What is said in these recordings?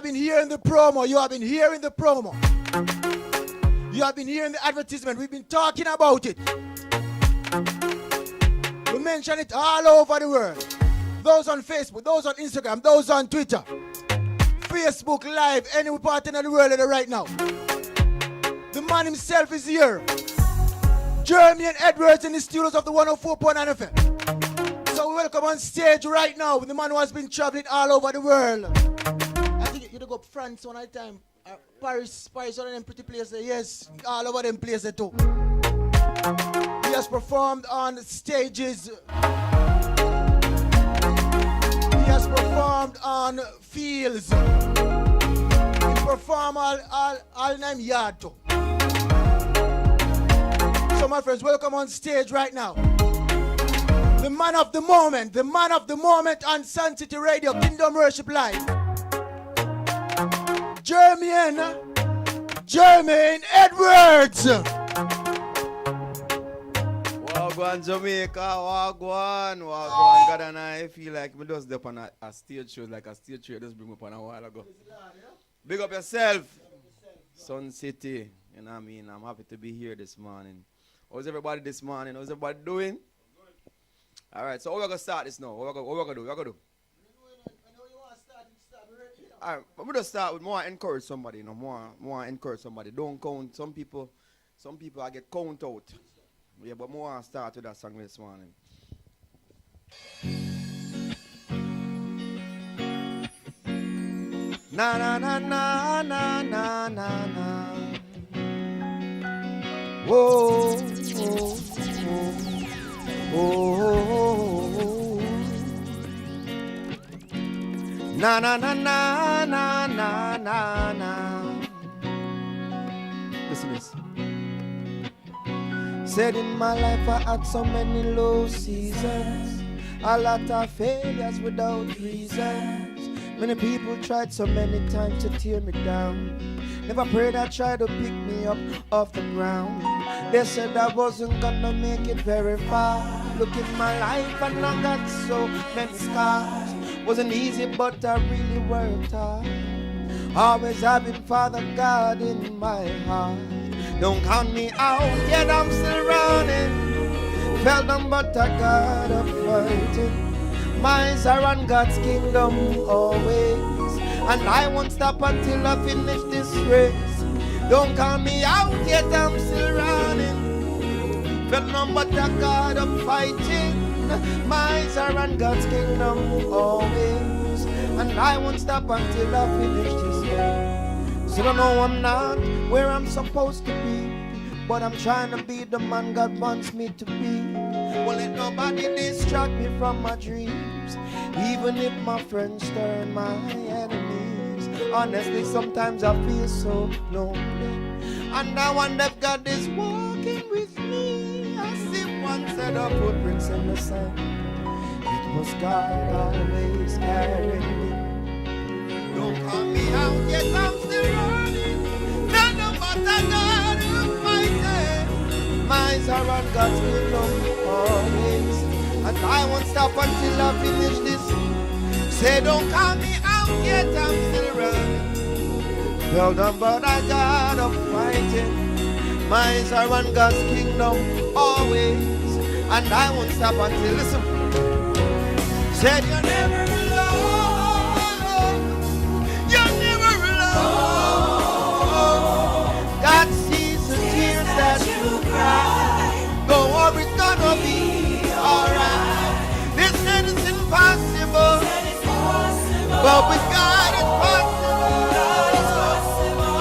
have been hearing the promo. You have been hearing the promo. You have been hearing the advertisement. We've been talking about it. We mention it all over the world. Those on Facebook, those on Instagram, those on Twitter. Facebook Live, any part in the world right now. The man himself is here. Jeremy and Edwards in the studios of the 104.9 FM. So we welcome on stage right now the man who has been traveling all over the world. I think you go France one at a time. Paris, one of them pretty places. Yes, all over them places too. He has performed on stages. He has performed on fields. He performed all name yard too. So my friends, welcome on stage right now. The man of the moment on Sun City Radio, Kingdom Worship Live. Jermaine Edwards. Wagwan Jamaica, Wagwan. God, and I feel like me just up on a stage show, like a stage show just bring me up on a while ago. Big up yourself, Sun City. You know what I mean? I'm happy to be here this morning. How's everybody this morning? How's everybody doing? All right, so how we going to start this now? What we going to do? All right, I'm going to start with more encourage somebody, you know, more encourage somebody. Don't count. Some people I get count out. Yeah, but more start with that song this morning. Na na na na na na na na. Whoa, whoa, whoa, whoa. Na na na na na na na na. Listen to this. Said in my life I had so many low seasons, a lot of failures without reasons. Many people tried so many times to tear me down. Never prayed I tried to pick me up off the ground. They said I wasn't gonna make it very far. Look at my life and I got so many scars. Wasn't easy but I really worked hard. Always having Father God in my heart. Don't count me out, yet I'm still running. Fell down but I got up fighting. My eyes are on God's kingdom always, and I won't stop until I finish this race. Don't count me out, yet I'm still running. Fell down but I got up fighting. My eyes are on God's kingdom always, and I won't stop until I finish this race. So I know I'm not where I'm supposed to be, but I'm trying to be the man God wants me to be. Won't let nobody distract me from my dreams, even if my friends turn my enemies. Honestly, sometimes I feel so lonely, and I wonder if God is walking with me. I see one set of footprints in the sand. It was God always carrying me. Don't call me out, yet I'm still running. None of what I got to fight. My eyes are on God's kingdom always, and I won't stop until I finish this. Say don't call me out, yet I'm still running. Well done, but I got up fighting. My eyes are on God's kingdom always, and I won't stop until, listen. Said you're never alone. You're never alone. God sees the tears that you cry. Don't worry, it's gonna be alright. They said it's impossible, but with God it's possible.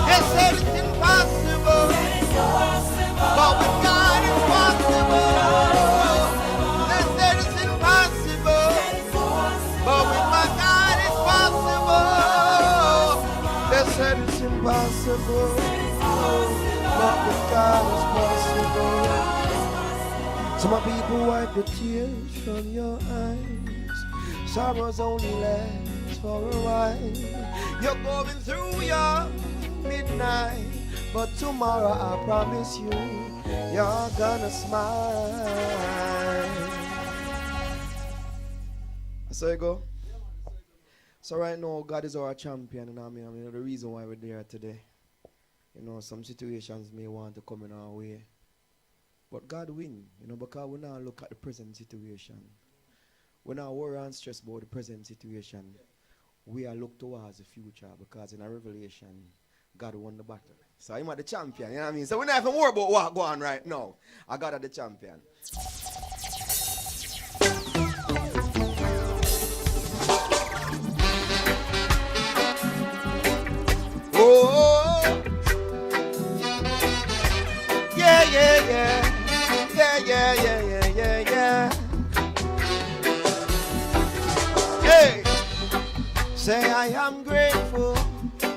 They said it's impossible, but with God it's possible. They said it's impossible, but with my God it's possible. They said it's impossible, but with God it's possible. So my people, wipe the tears from your eyes. Sorrows only last for a while. You're going through your midnight, but tomorrow I promise you, you're gonna smile. I saw you go. So right now, God is our champion, and I mean, the reason why we're there today. You know, some situations may want to come in our way. But God win, you know, because we now look at the present situation. We now worry and stress about the present situation. We are look towards the future, because in a revelation, God won the battle. So I'm the champion, you know what I mean? So we don't have to worry about what going on right now. I got the champion. Oh, yeah, yeah, yeah. Yeah, yeah, yeah, yeah, yeah, yeah. Hey, say I am grateful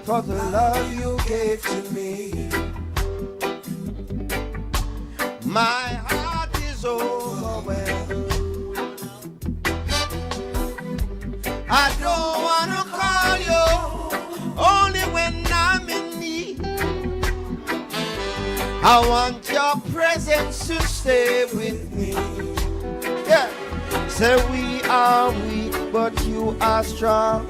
for the love you gave to me. My heart is overwhelmed. I don't want to call you only when I'm in need. I want your presence to stay with me. Yeah. Say we are weak, but you are strong.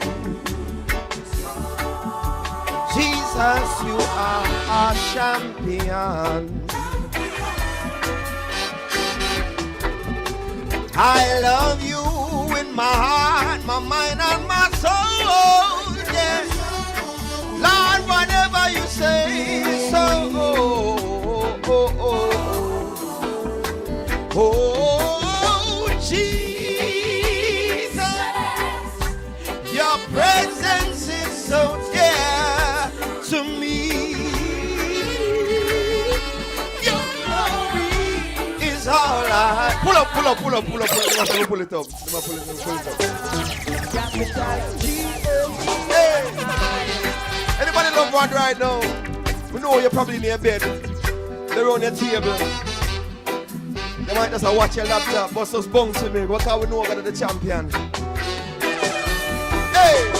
Jesus, you are our champion. I love you in my heart, my mind, and my soul. Yeah. Lord, whatever you say, so. Oh, Jesus, your presence is so dear to me. Your glory is all I. Pull up. Pull it up. Hey. Anybody love one right now? We know you're probably in your bed. They're on your table. They might just watch your laptop, but us bounce with me, because we know we're the champion. Hey!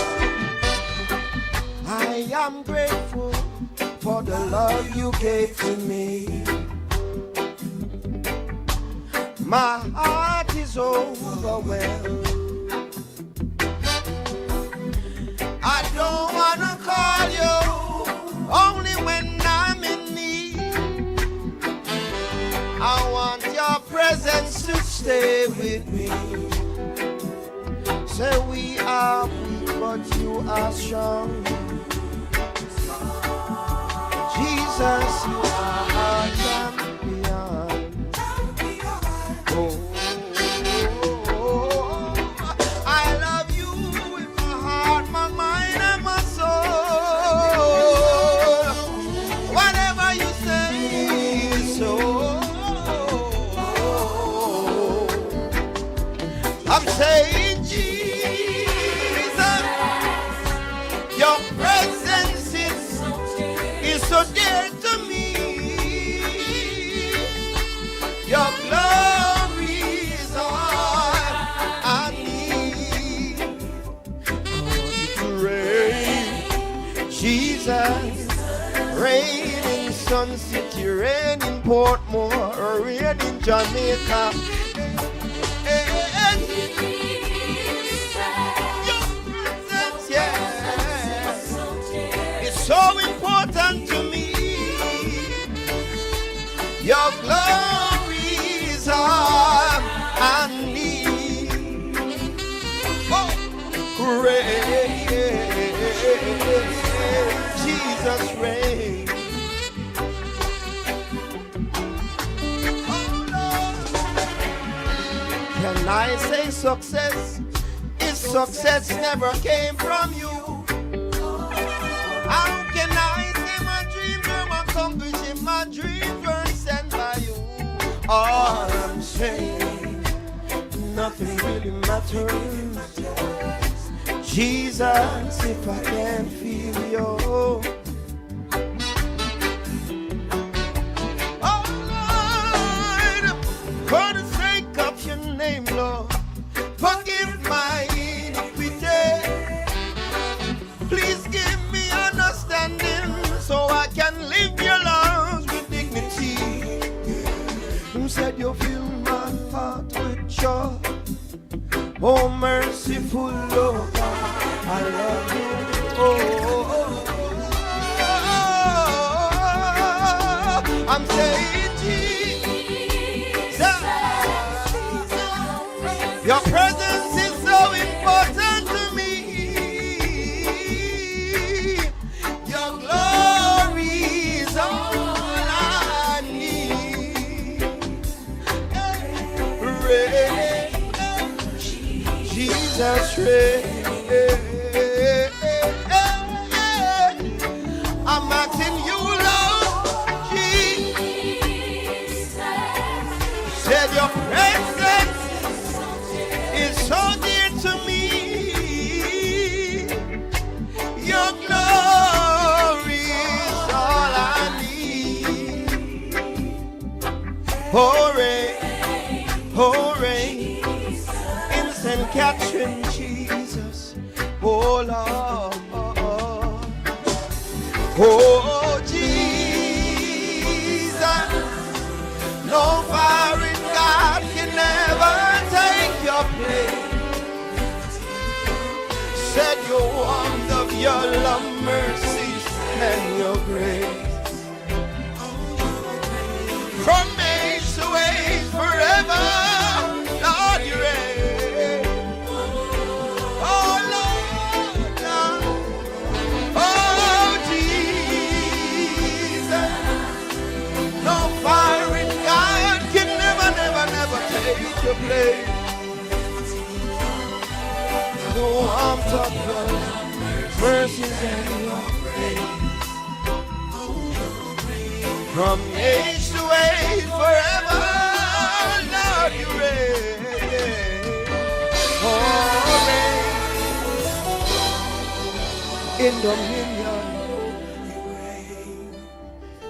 I am grateful for the love you gave to me. My heart is overwhelmed. I don't want to call you only when I'm in need. I want your presence to stay with me. Say we are weak, but you are strong. Jesus, you are our champion. Oh, I love you with my heart, my mind, and my soul. Whatever you say is so. I'm saying, Jesus, your presence is so dear to me. Your glory is all I need. I want you to reign, Jesus, reign in Sun City, reign in Portmore, reign in Jamaica. So important to me. Your glory is all I need. Oh, reign, Jesus reign. Oh, Lord. Can I say success? If success never came from you, how can I say my dream never accomplish my dream were sent by you? All I'm saying, nothing really matters. Jesus, if I can't feel you. Oh Lord, for the sake of your name, Lord, forgive my iniquity. Please give me understanding so I can live your lives with dignity. You said you fill my heart with joy. Oh, merciful Lord, I I'm saying Jesus, your presence is so important to me. Your glory is all I need. Reign, Jesus, reign. I'm asking you, Lord Jesus. Said your presence is so dear to me. Your glory is all I need. Hooray, instant catching Jesus. Oh Lord. Oh Jesus, no foreign God can never take your place. Said your warmth of your love, mercies, and your grace. From age to age, forever, Lord, you reign. Oh Lord, Lord. Oh Jesus, no foreign God can never, never, never take your place. The warmth of your mercies and your grace. From age to age, forever, Lord, you reign. Oh, reign in dominion,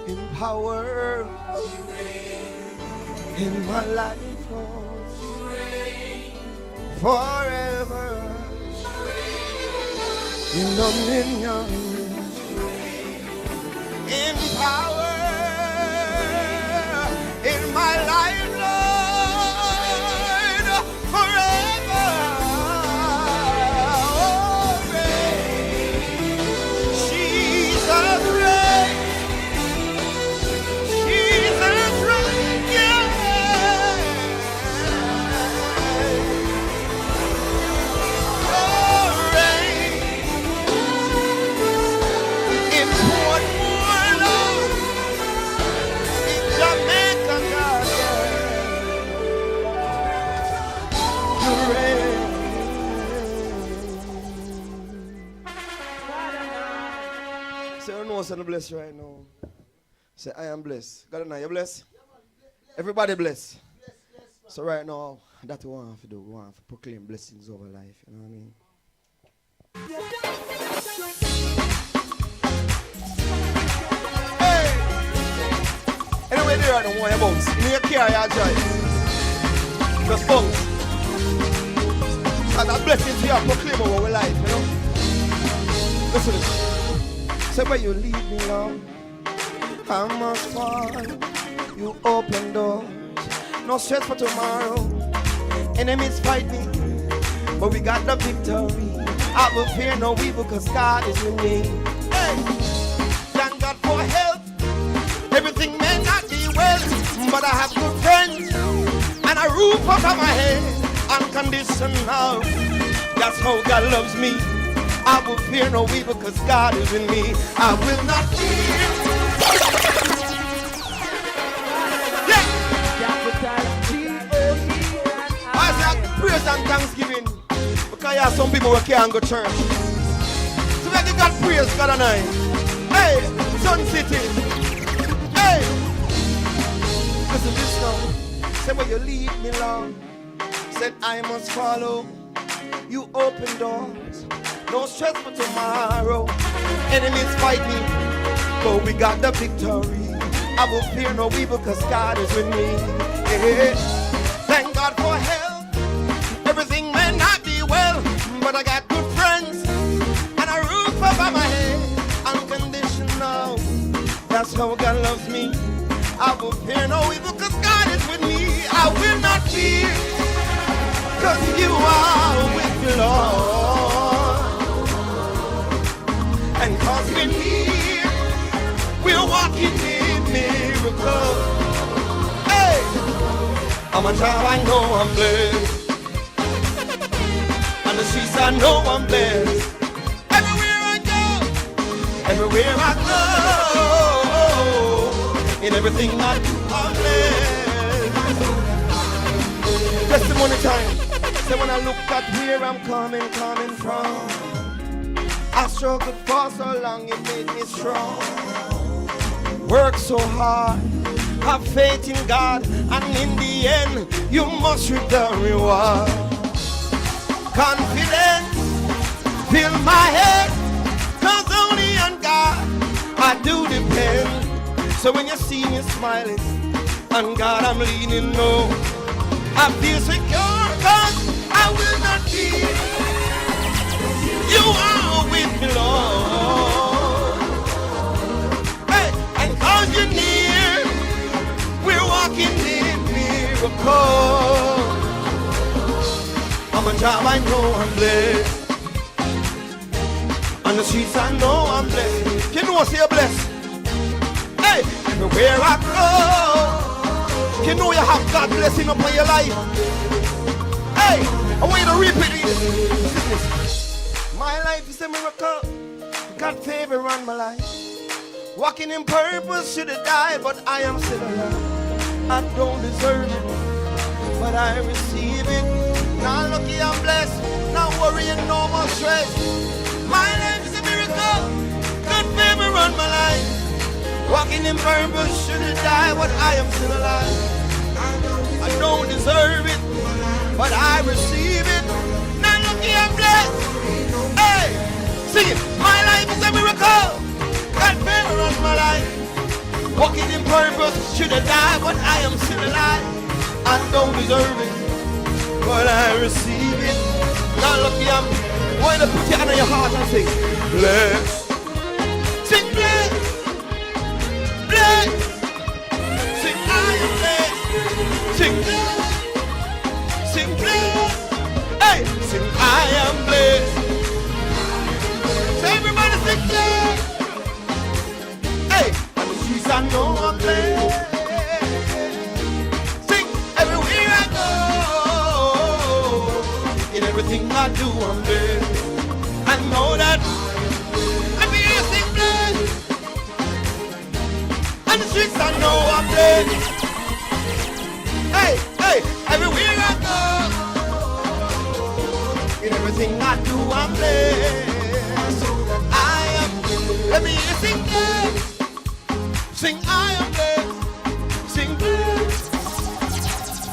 in power, in my life, Lord, forever. In dominion, in power, in my life, Lord, forever. Oh, reign. Jesus reign. Jesus reign. Yeah. Oh, reign. In Portmore, Lord. In Jamaica, God, yeah. You reign. Say, I know I'm blessed right now. Say, I am blessed. God, now you blessed? Everybody blessed. So right now, that's what we want to do. We want to proclaim blessings over life. You know what I mean? Hey! Anyway, there I don't want your bounce. In your car, you drive. Just bounce. And that blessings we are proclaim over our life, you know? Listen to this. Say, where you lead me, Lord, I must fall. You open doors, no stress for tomorrow. Enemies fight me, but we got the victory. I will fear no evil, cause God is with me. Hey, thank God for health. Everything may not be well, but I have good friends and a roof over my head. Unconditional, that's how God loves me. I will fear no evil, cause God is in me. I will not fear. I say praise and thanksgiving because you have some people who can't go to church. So we give God praise, God and I. Hey, Sun City. Hey, listen to this now. Say where you lead me, Lord. Said I must follow. You open doors, no stress for tomorrow. Enemies fight me, but we got the victory. I will fear no evil, cause God is with me. Yeah. Thank God for health. Everything may not be well, but I got good friends and a roof over my head. Unconditional, that's how God loves me. I will fear no evil, cause God is with me. I will not fear, cause you are with me, Lord. And cause we're near, we're walking in miracles. Hey, I'm a child, I know I'm blessed. On the streets, I know I'm blessed. Everywhere I go, everywhere I go, in everything I do, I'm blessed. Testimony time. So when I look at where I'm coming from, I struggled for so long, it made me strong. Work so hard, have faith in God, and in the end, you must reap the reward. Confidence, fill my head, cause only on God I do depend. So when you see me smiling, on God I'm leaning low. I feel secure, cause I will not fear. You are with me, Lord. Hey, and cause you're near, we're walking in miracles. I'm a job, I know I'm blessed. On the streets, I know I'm blessed. You know I say you're blessed. Hey, everywhere I go, you know you have God blessing upon your life. Hey, I want you to repeat it. My life is a miracle. God favor on my life. Walking in purpose, should have died, but I am still alive. I don't deserve it, but I receive it. Now lucky I'm blessed, not worrying, no more stress. My life is a miracle, good favor on my life. Walking in purpose, should have died, but I am still alive. I don't deserve it, but I receive it. Now lucky I'm blessed. Hey, sing it. My life is a miracle, God favor on my life. Walking in purpose, should have died, but I am still alive. I don't deserve it, but I receive it. Now lucky I'm. Why not put your hand on your heart and sing, bless. Sing bless. Bless. Sing I am blessed. Sing bless. Sing bless. Hey, sing I am blessed. So everybody sing bless. Hey, on the streets I know I'm blessed. Sing everywhere I go. In everything I do, I'm blessed. I know that. Let me hear you sing blessed. On the streets, I know I'm blessed. Hey, hey, everywhere I go. In everything I do, I'm blessed. I am. Let me hear you sing blessed. Sing I am blessed. Sing blessed.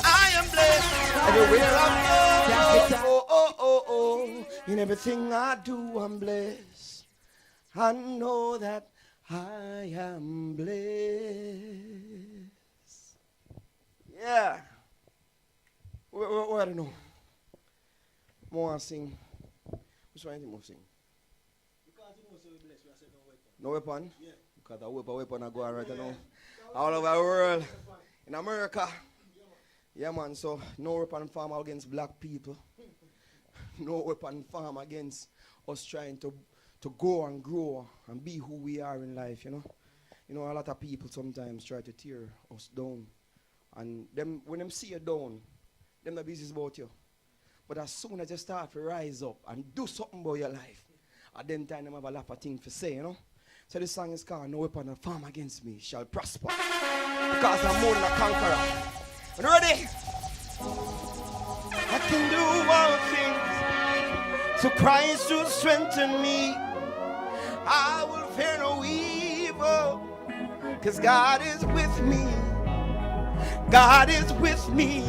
I am blessed. Everywhere I go. In everything I do, I'm blessed. I know that I am blessed. Yeah. What I don't know. More I sing. Which one do you more sing? Because you know so blessed, I said no weapon. No weapon? Yeah. Because a weapon I go on right now. All over the world. In America. Yeah, man. So no weapon farm against black people. No weapon farm against us trying to go and grow and be who we are in life, you know. You know, a lot of people sometimes try to tear us down. And them, when them see you down, them not busy about you. But as soon as you start to rise up and do something about your life, at then time them have a lot of things to say, you know. So this song is called No Weapon that Form Against Me Shall Prosper. Because I'm more than a conqueror. Are you ready? I can do all things. So Christ will strengthen me. I will fear no evil, cause God is with me. God is with me.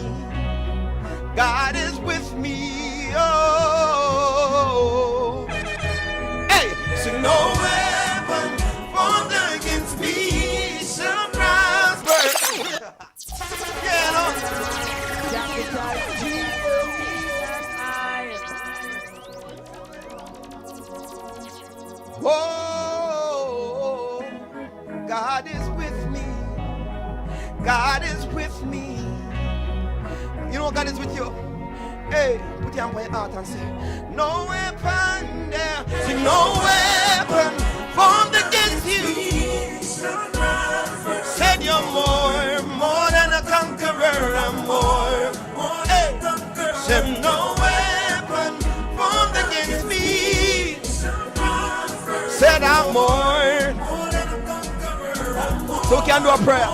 God is with me. Oh, hey, so no weapon formed against me shall prosper. Yeah, no. Oh, God is with me. God is with me. You know God is with you. Hey, put your hand on your heart and say, no weapon there. Say, no weapon I'm more. Hey, say no weapon formed against me. Said I'm more. So we can do a prayer.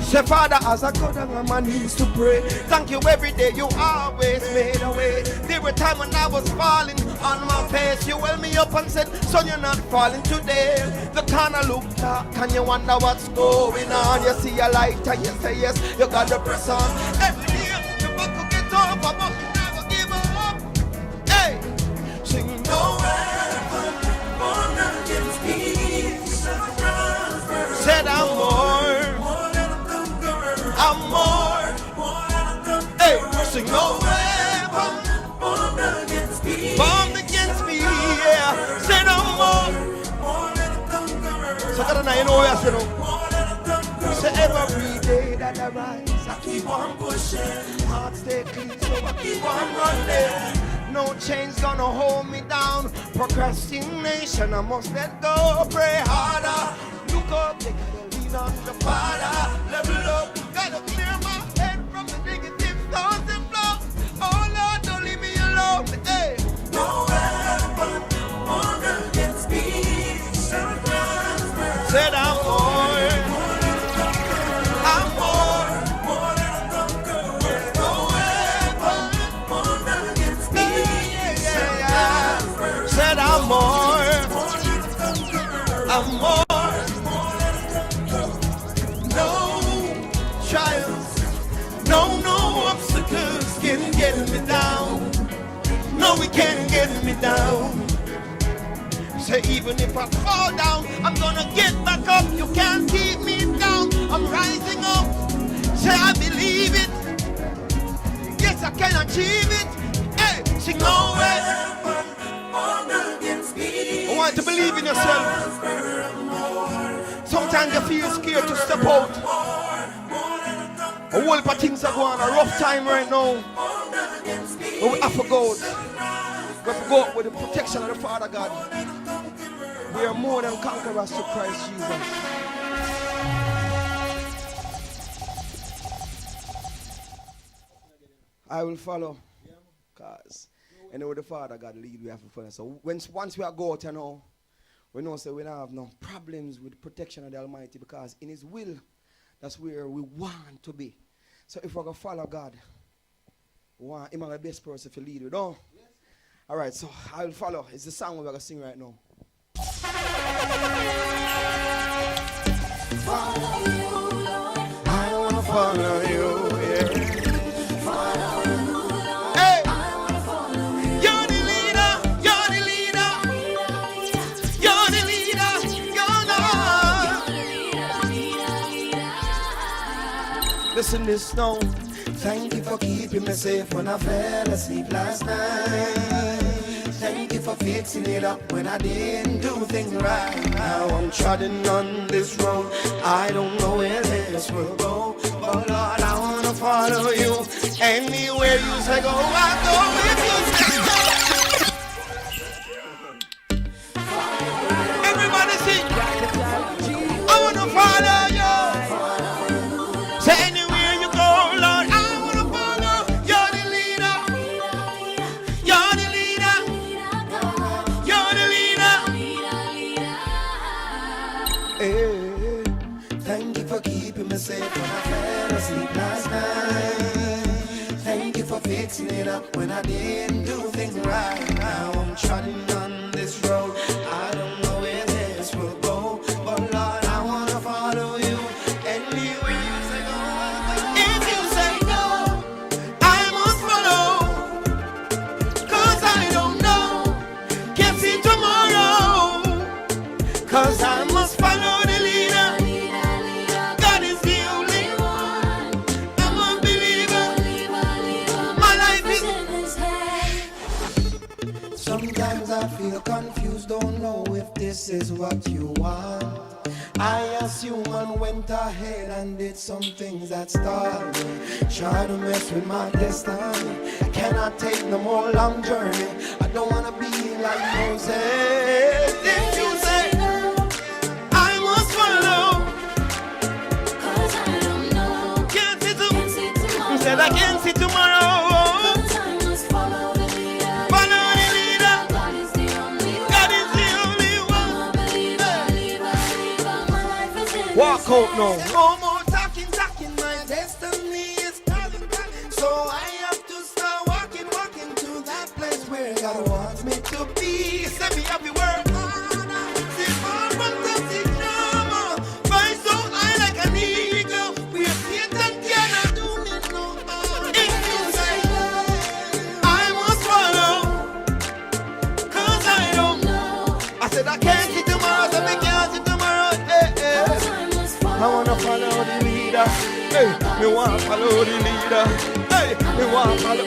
Say, Father, as I go down on my knees to pray, thank you every day, you always made a way. There were times when I was falling on my face, you held me up and said, son, you're not falling today. The corner look dark and you wonder what's going on. You see a light and you say yes, you got to press on. Every day, you buckle get over, but you never give up. Hey, sing no weapon formed against me. Said I'm more. I'm more. Hey, sing no weapon formed against me. Formed against me, yeah. Say no more. So that I know yes, you know. Say every day that I rise, I keep on pushing. Heart stay clean, so I keep on running. No chains gonna hold me down. Procrastination, I must let go. Pray harder. Look up, take the lead on the Father. Level up. Gotta clear my head from the negative thoughts and blows. Oh Lord, don't leave me alone. Hey. No weapon formed against me. Said I'm more. I'm more. No weapon formed against me. Yeah. Said I'm more. I'm more. No obstacles can get me down. No, we can't get me down. Say even if I fall down, I'm gonna get back up. You can't keep me down. I'm rising up. Say I believe it. Yes, I can achieve it. Hey, sing no weapon formed against me. I want you to believe in yourself. Sometimes you feel scared to step out. A whole heap of things are going on, a rough time right now. But we have to go. We have to go with the protection of the Father God. We are more than conquerors to Christ Jesus. I will follow. Because anyway, the Father God lead, we have to follow. So once we are go out, you know, we know so we don't have no problems with the protection of the Almighty, because in His will, that's where we want to be. So if we're going to follow God, we want Him as the best person to lead. We don't? Yes. All right, so I will follow. It's the song we're going to sing right now. Follow you, Lord. I want to follow you, yeah. Follow you, Lord. Hey. I want to follow you. You're the leader. You're the leader. You're the leader. You're Lord. Listen this now. Thank you for keeping me safe when I fell asleep last night. Thank you for fixing it up when I didn't do things right. Now I'm trotting on this road. I don't know where this will go. But Lord, I want to follow you. Anywhere you say go, I go with you. Everybody sing. I want to follow you. Say anywhere you go, Lord, I want to follow. You're the leader. You're the leader. You're the leader. Hey, thank you for keeping me safe when I fell asleep last night. Thank you for fixing it up when I didn't do things right. Now I'm trotting on this road. I don't know where this will go, but Lord, I want to follow you. Anywhere you say go, if you say go, I must follow. Cause I don't know, can't see tomorrow. Cause I must follow the leader. God is the only one. I'm a believer. My life is. Sometimes I feel confused, don't know if this is what you want. I as human went ahead and did some things that started try to mess with my destiny. I cannot take no more long journey. I don't wanna be like Moses. If you say I must follow, cause I don't know, can't see see tomorrow. 'Cause I must follow the leader. Follow the leader. God is the only one. God is the only one. I'm a believer. My life is in Walk His out hands. now. No more talking. My destiny is calling. So I have to start walking to that place where God wants me to be. Set me up, you work harder. See far from toxic drama. Fly so high like an eagle. We are Satan cannot do me no harm. If you say I must follow, 'cause I don't know. I said I can't see tomorrow, so I can't see tomorrow. I wanna follow the leader. Hey, me wanna follow the leader. Hey, me wanna follow.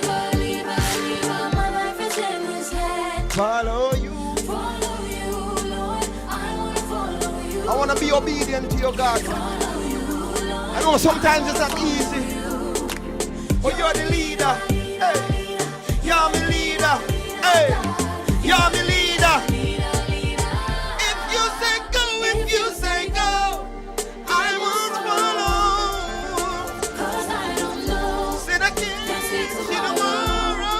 My life is in His hands. Follow you. Follow you, Lord. I wanna follow you. I wanna be obedient to your God. Follow you, Lord. I know sometimes it's not easy, but you're the leader. Hey, you're my leader. Hey, you're my leader. If you say go, I must follow. 'Cause I don't know. Say that can't see tomorrow.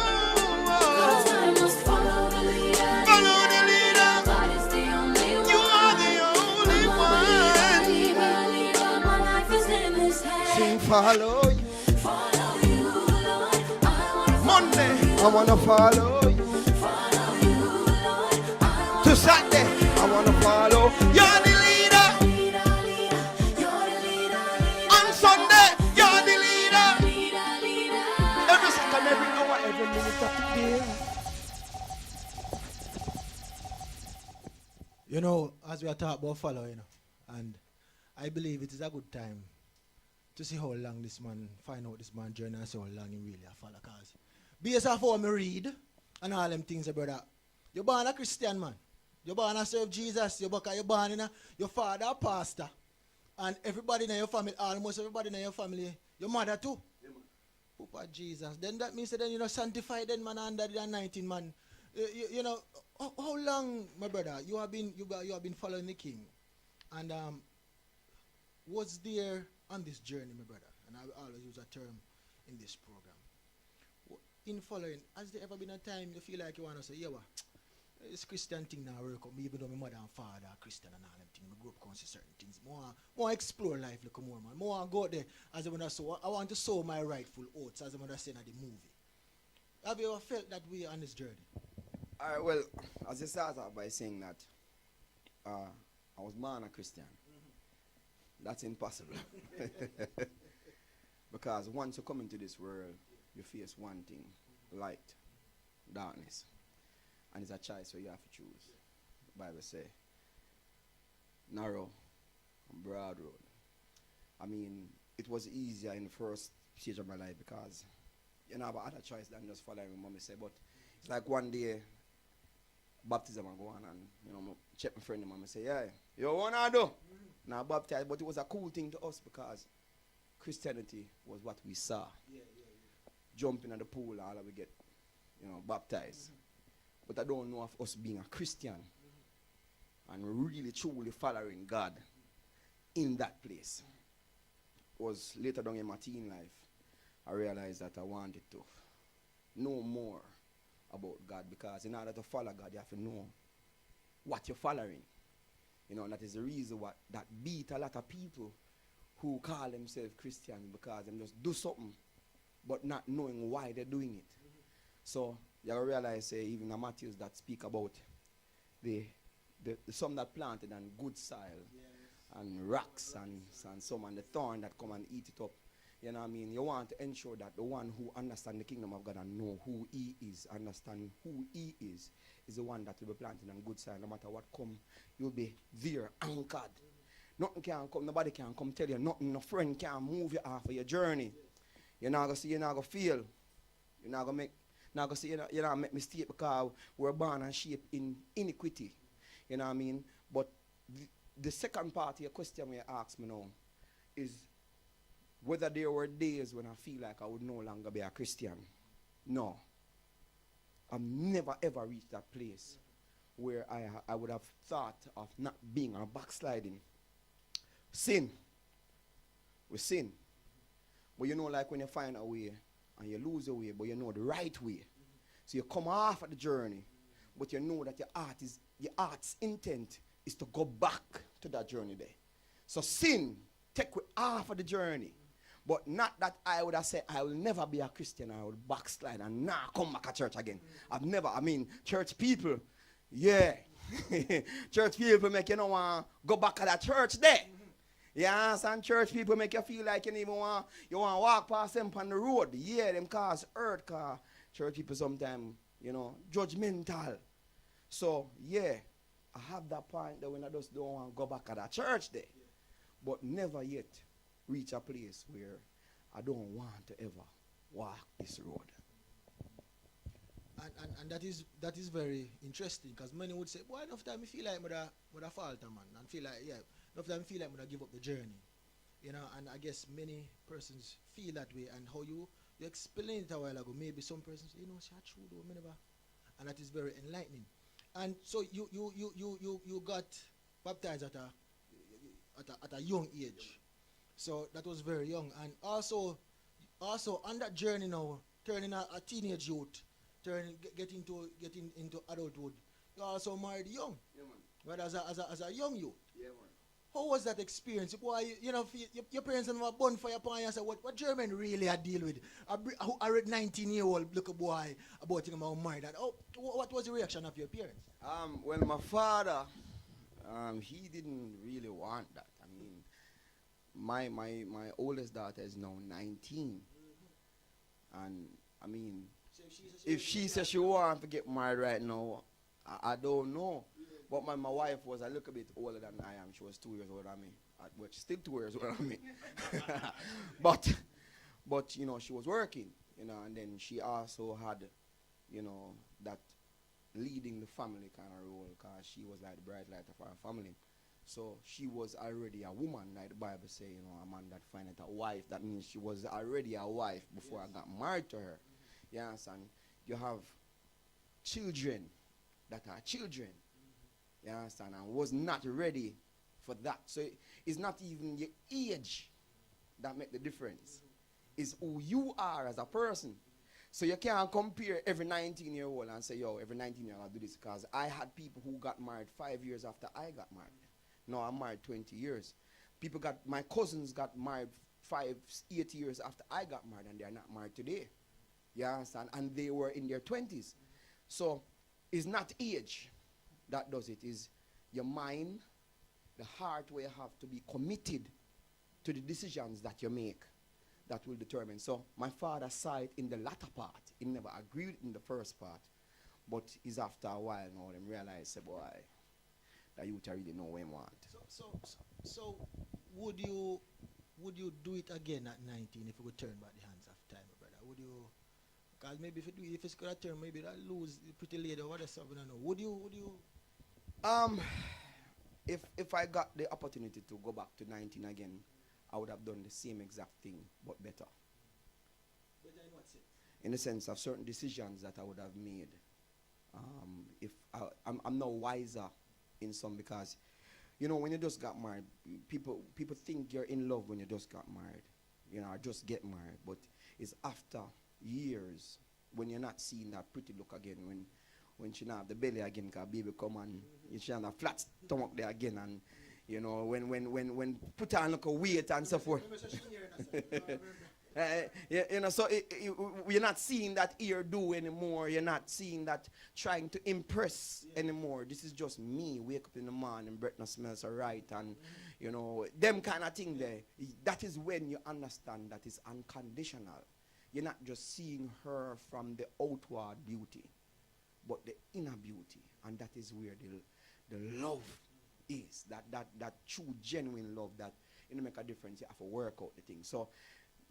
'Cause I must follow the leader. Follow the leader. God is the only one. You are the only one. Believer. My life is in His hands. Sing follow you. Follow you, Lord. I wanna Monday, I wanna follow you. follow you, Lord. I To Sunday, I wanna follow. You're the leader. You're the leader. On Sunday, you're the leader. Leader. Every second, every hour, every minute of the day. You know, as we are talking about following, and I believe it is a good time to see how long this man, find out this man journey and see how long he really a follow. Because based off how me read and all them things, brother, you're born a Christian man. You're born to serve Jesus. You're born in your father a pastor. And everybody in your family, almost everybody in your family, your mother too. Papa Jesus. Then that means that then, you know, sanctified then man under the 19 man. You know, how long, my brother, you have been following the King? And what's there on this journey, my brother? And I always use a term in this program. In following, has there ever been a time you feel like you want to say, yeah, what? This Christian thing now work out. Even though my mother and father are Christian and all them things, I grew up conscious certain things. More explore life like more, man. More go out there as I want to sow my rightful oats, as I want to say in the movie. Have you ever felt that way on this journey? Well, as I start off by saying that I was born a Christian. That's impossible. Because once you come into this world, you face one thing, light, darkness. And it's a choice where you have to choose. The Bible says, narrow and broad road. I mean, it was easier in the first stage of my life because you know, I have other choice than just following what mommy say. But it's like one day, baptism I go on and, you know, check my friend and mommy say, yeah, you want to do? Now baptized, but it was a cool thing to us because Christianity was what we saw. Jumping in the pool, all we get, you know, baptized. But I don't know of us being a Christian and really truly following God in that place. It was later down in my teen life, I realized that I wanted to know more about God, because in order to follow God, you have to know what you're following. You know, and that is the reason that beat a lot of people who call themselves Christian, because they just do something but not knowing why they're doing it. So you realize, even the Matthews that speak about the some that planted on good soil, and rocks and some and the thorn that come and eat it up. You know what I mean? You want to ensure that the one who understands the kingdom of God and know who he is, understand who he is the one that will be planted on good soil. No matter what come, you'll be there, anchored. Nothing can come, nobody can come tell you nothing. No friend can move you off of your journey. You're not going to see, you're not going to feel. You're not going to make, not going to see, you're not going to make mistake because we're born and shaped in iniquity. You know what I mean? But the second part of your question when you ask me now is whether there were days when I feel like I would no longer be a Christian. No. I've never ever reached that place where I would have thought of not being or backsliding. Sin. We sin. But you know, like when you find a way and you lose your way, but you know the right way. So you come off of the journey, but you know that your heart's intent is to go back to that journey there. So sin take you off of the journey. But not that I would have said I will never be a Christian, I will backslide and now come back to church again. I've never, church people, yeah. Church people make you know want go back to that church there. Yeah, some church people make you feel like you even want walk past them on the road. Yeah, them cause hurt, cause church people sometimes, judgmental. So yeah, I have that point that when I just don't want to go back to that church there. But never yet reach a place where I don't want to ever walk this road. And that is very interesting, because many would say, well, enough time I feel like I falter, man, and feel like, yeah, enough time I feel like I give up the journey. And I guess many persons feel that way, and how you explained it a while ago, maybe some persons, it's true though, me never, and that is very enlightening. And so you got baptized at a young age. So that was very young. And also on that journey now, turning a teenage youth, getting into adulthood, you also married young. Yeah, man. But as a young youth. Yeah, man. How was that experience? Boy, your parents have a bonfire upon you and say, what German really I deal with? I read 19-year-old little boy about him about married. What was the reaction of your parents? Well, my father, he didn't really want that. My oldest daughter is now 19. And So if she says she wants to get married right now, I don't know. But my wife was a little bit older than I am. She was 2 years older than me. Well, she's still 2 years older than me. but she was working, and then she also had, that leading the family kind of role, because she was like the bright light of our family. So she was already a woman, like the Bible says, a man that findeth a wife. That means she was already a wife before I got married to her. Yes, and you have children that are children. You understand? And was not ready for that. So it's not even your age that make the difference. It's who you are as a person. So you can't compare every 19-year-old and say, yo, every 19-year-old I'll do this, because I had people who got married 5 years after I got married. No, I'm married 20 years. My cousins got married 8 years after I got married, and they are not married today. You understand? And they were in their 20s. So it's not age that does it. Is your mind, the heart, where you have to be committed to the decisions that you make that will determine. So my father saw it in the latter part. He never agreed in the first part. But it's after a while now them realize, say, boy, that you really know what you want. So would you do it again at 19 if you could turn back the hands of time, brother? Would you? Because maybe if it's gonna turn, maybe that lose the pretty lady or whatever. I don't know. Would you? If I got the opportunity to go back to 19 again, I would have done the same exact thing, but better. Better in what sense? In the sense of certain decisions that I would have made. If I'm now wiser in some, because when you just got married, people think you're in love when you just got married, or just get married, but it's after years when you're not seeing that pretty look again, when she not have the belly again, because baby come and she have a flat stomach there again, and when put on like a weight and so forth. So you're not seeing that ear do anymore. You're not seeing that trying to impress anymore. This is just me. Wake up in the morning, breath no smells alright, and them kind of thing there. That is when you understand that it's unconditional. You're not just seeing her from the outward beauty, but the inner beauty, and that is where the love is. That true, genuine love that make a difference. You have to work out the thing. So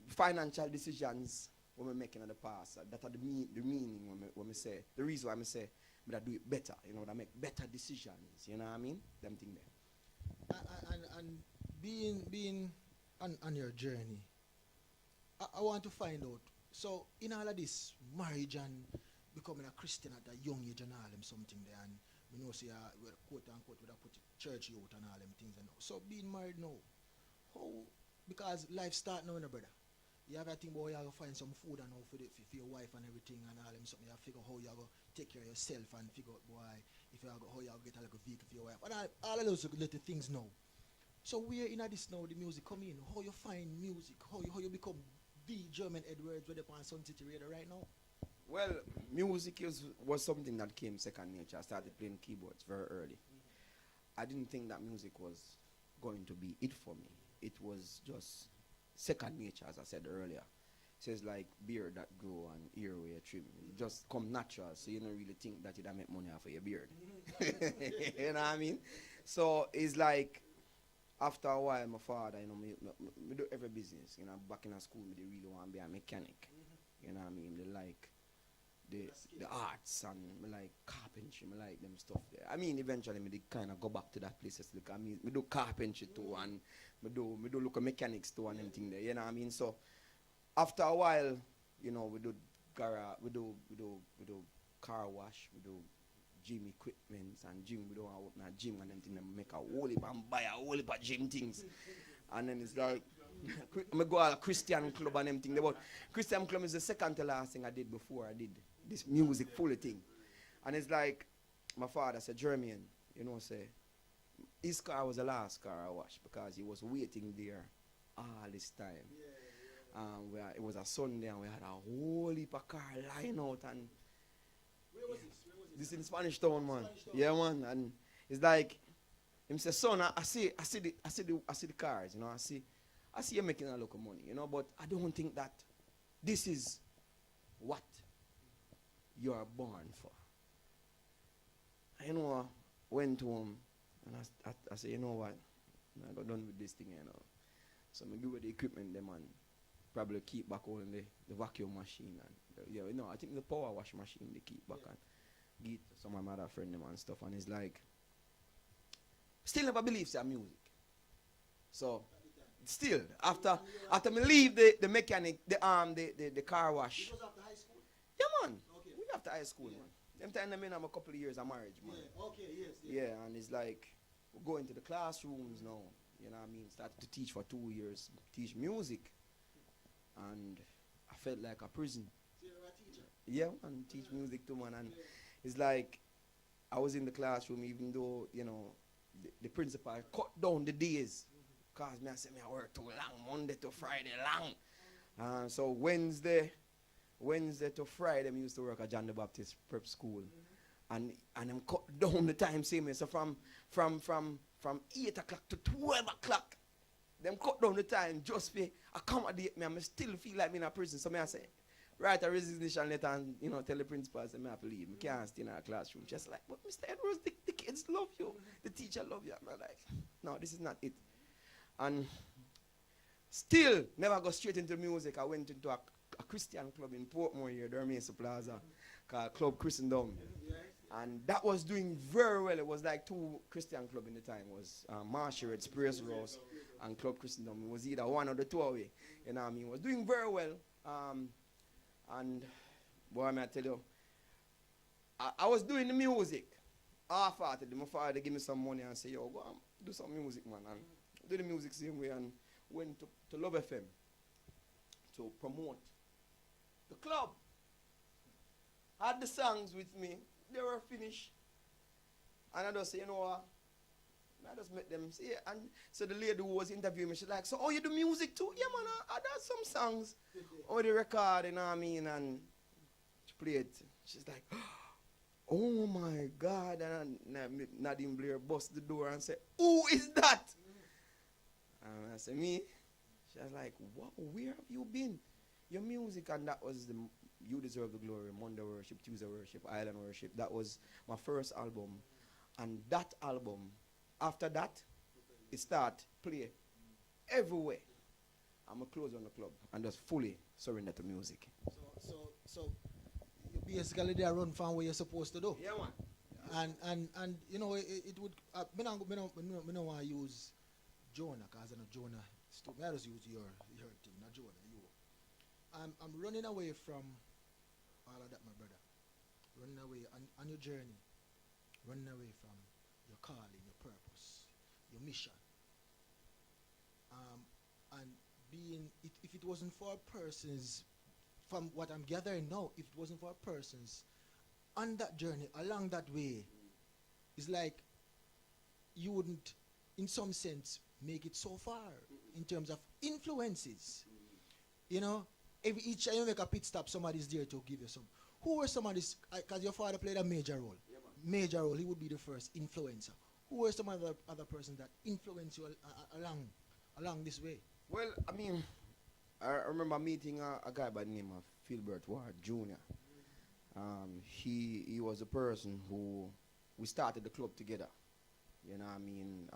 financial decisions when we're making in the past, that are the meaning when we say, the reason why I say, but I do it better, that make better decisions, you know what I mean? Them thing there. And being on your journey, I want to find out, so in all of this, marriage and becoming a Christian at a young age and all them something there, and we know say, quote unquote, we put church youth and all them things and all. So being married now, how, because life start now, brother. You have a thing about you have to find some food and all for your wife and everything and all them something. You have to figure how you go take care of yourself and figure out boy if you have how you have get a little vehicle for your wife. And all of those little things now. So where in this now the music come in? How you find music? How you become the German Edwards with on Sun City Radio right now? Well, music was something that came second nature. I started playing keyboards very early. I didn't think that music was going to be it for me. It was just second nature, as I said earlier. So it's like beard that grow and ear where you trim. It just come natural, so you don't really think that you'd make money off of your beard. You know what I mean? So it's like, after a while, my father, you know, me do every business. You know, back in school, me they really want to be a mechanic. You know what I mean? They like the arts and me like carpentry, me like them stuff there. I mean, eventually me kind of go back to that places. Look, I mean, me do carpentry too, and me do look at mechanics too and everything there. You know what I mean? So after a while, you know, we do car wash, we do gym equipment and gym. We don't open a gym and everything. Them make a whole heap and buy a whole heap of gym things, and then it's like. I go to a Christian club and everything. But Christian club is the second to last thing I did before I did this music fully thing. And it's like my father said, Jermaine, you know, say his car was the last car I washed because he was waiting there all this time. It was a Sunday and we had a whole heap of car line out and Where was this? this in Spanish Town, man. Yeah, man. And it's like him say, son, I see the cars, you know, I see you making a lot of money, you know, but I don't think that this is what you are born for. You know, I went to him and I said, you know what, I got done with this thing, you know. So I give her the equipment them and probably keep back on the vacuum machine and you know, I think the power wash machine they keep back and get some of my other friend them and stuff, and it's like still never believes in music. So still, after me leave the mechanic, the car wash. It was after high school? Yeah, man. Okay. We after high school, man. Them time I mean I'm a couple of years of marriage, man. Yeah, okay, yes. Yeah, and it's like we go into the classrooms now. You know what I mean? Started to teach for 2 years, teach music, and I felt like a prison. So you're a teacher? Yeah, man, teach music too, man. And it's like I was in the classroom, even though you know the principal cut down the days. Cause me I say me I work too long, Monday to Friday long. So Wednesday to Friday, I used to work at John the Baptist Prep School, and them cut down the time same way. So from 8 o'clock to 12 o'clock, them cut down the time just for accommodate me. I still feel like me in a prison. So me I say, write a resignation letter and you know tell the principal say me have to leave. Me can't stay in a classroom. Just like, but Mr. Edwards, the kids love you, the teacher love you. I'm like, no, this is not it. And still never go straight into music. I went into a Christian club in Portmore here, Dermesa Plaza, called Club Christendom. And that was doing very well. It was like 2 Christian club in the time. It was Marshall, Sprays Rose, and Club Christendom. It was either one or the two away. You know what I mean? It was doing very well. And boy, I tell you, I was doing the music. Half-heartedly. My father gave me some money and said, yo, go and do some music, man. And did the music same way and went to Love FM to promote the club. Had the songs with me. They were finished. And I just say, you know what? I just met them. See, and so the lady who was interviewing me, she's like, so, oh, you do music too? Yeah, man, I done some songs on the record, you know what I mean? And she played it. She's like, oh my God. And Nadine Blair bust the door and said, who is that? And I said, me? She was like, wow, where have you been? Your music, and that was the You Deserve the Glory, Monday Worship, Tuesday Worship, Island Worship. That was my first album. And that album, after that, it started play everywhere. I'm a close on the club and just fully surrender to music. So you basically they run from where you're supposed to do. Yeah, man. And you know it would. Me no want to use Jonah, cause I know Jonah. I just use your thing, not Jonah. You. I'm running away from all of that, my brother. Running away on your journey. Running away from your calling, your purpose, your mission. And being, if it wasn't for persons, from what I'm gathering now, if it wasn't for persons on that journey, along that way, it's like you wouldn't, in some sense, make it so far in terms of influences. You know, each time you make a pit stop, somebody's there to give you some. Who were some of these? Because your father played a major role. Major role. He would be the first influencer. Who were some other persons that influenced you along this way? Well, I mean, I remember meeting a guy by the name of Philbert Ward Jr. He was a person who we started the club together. You know what I mean?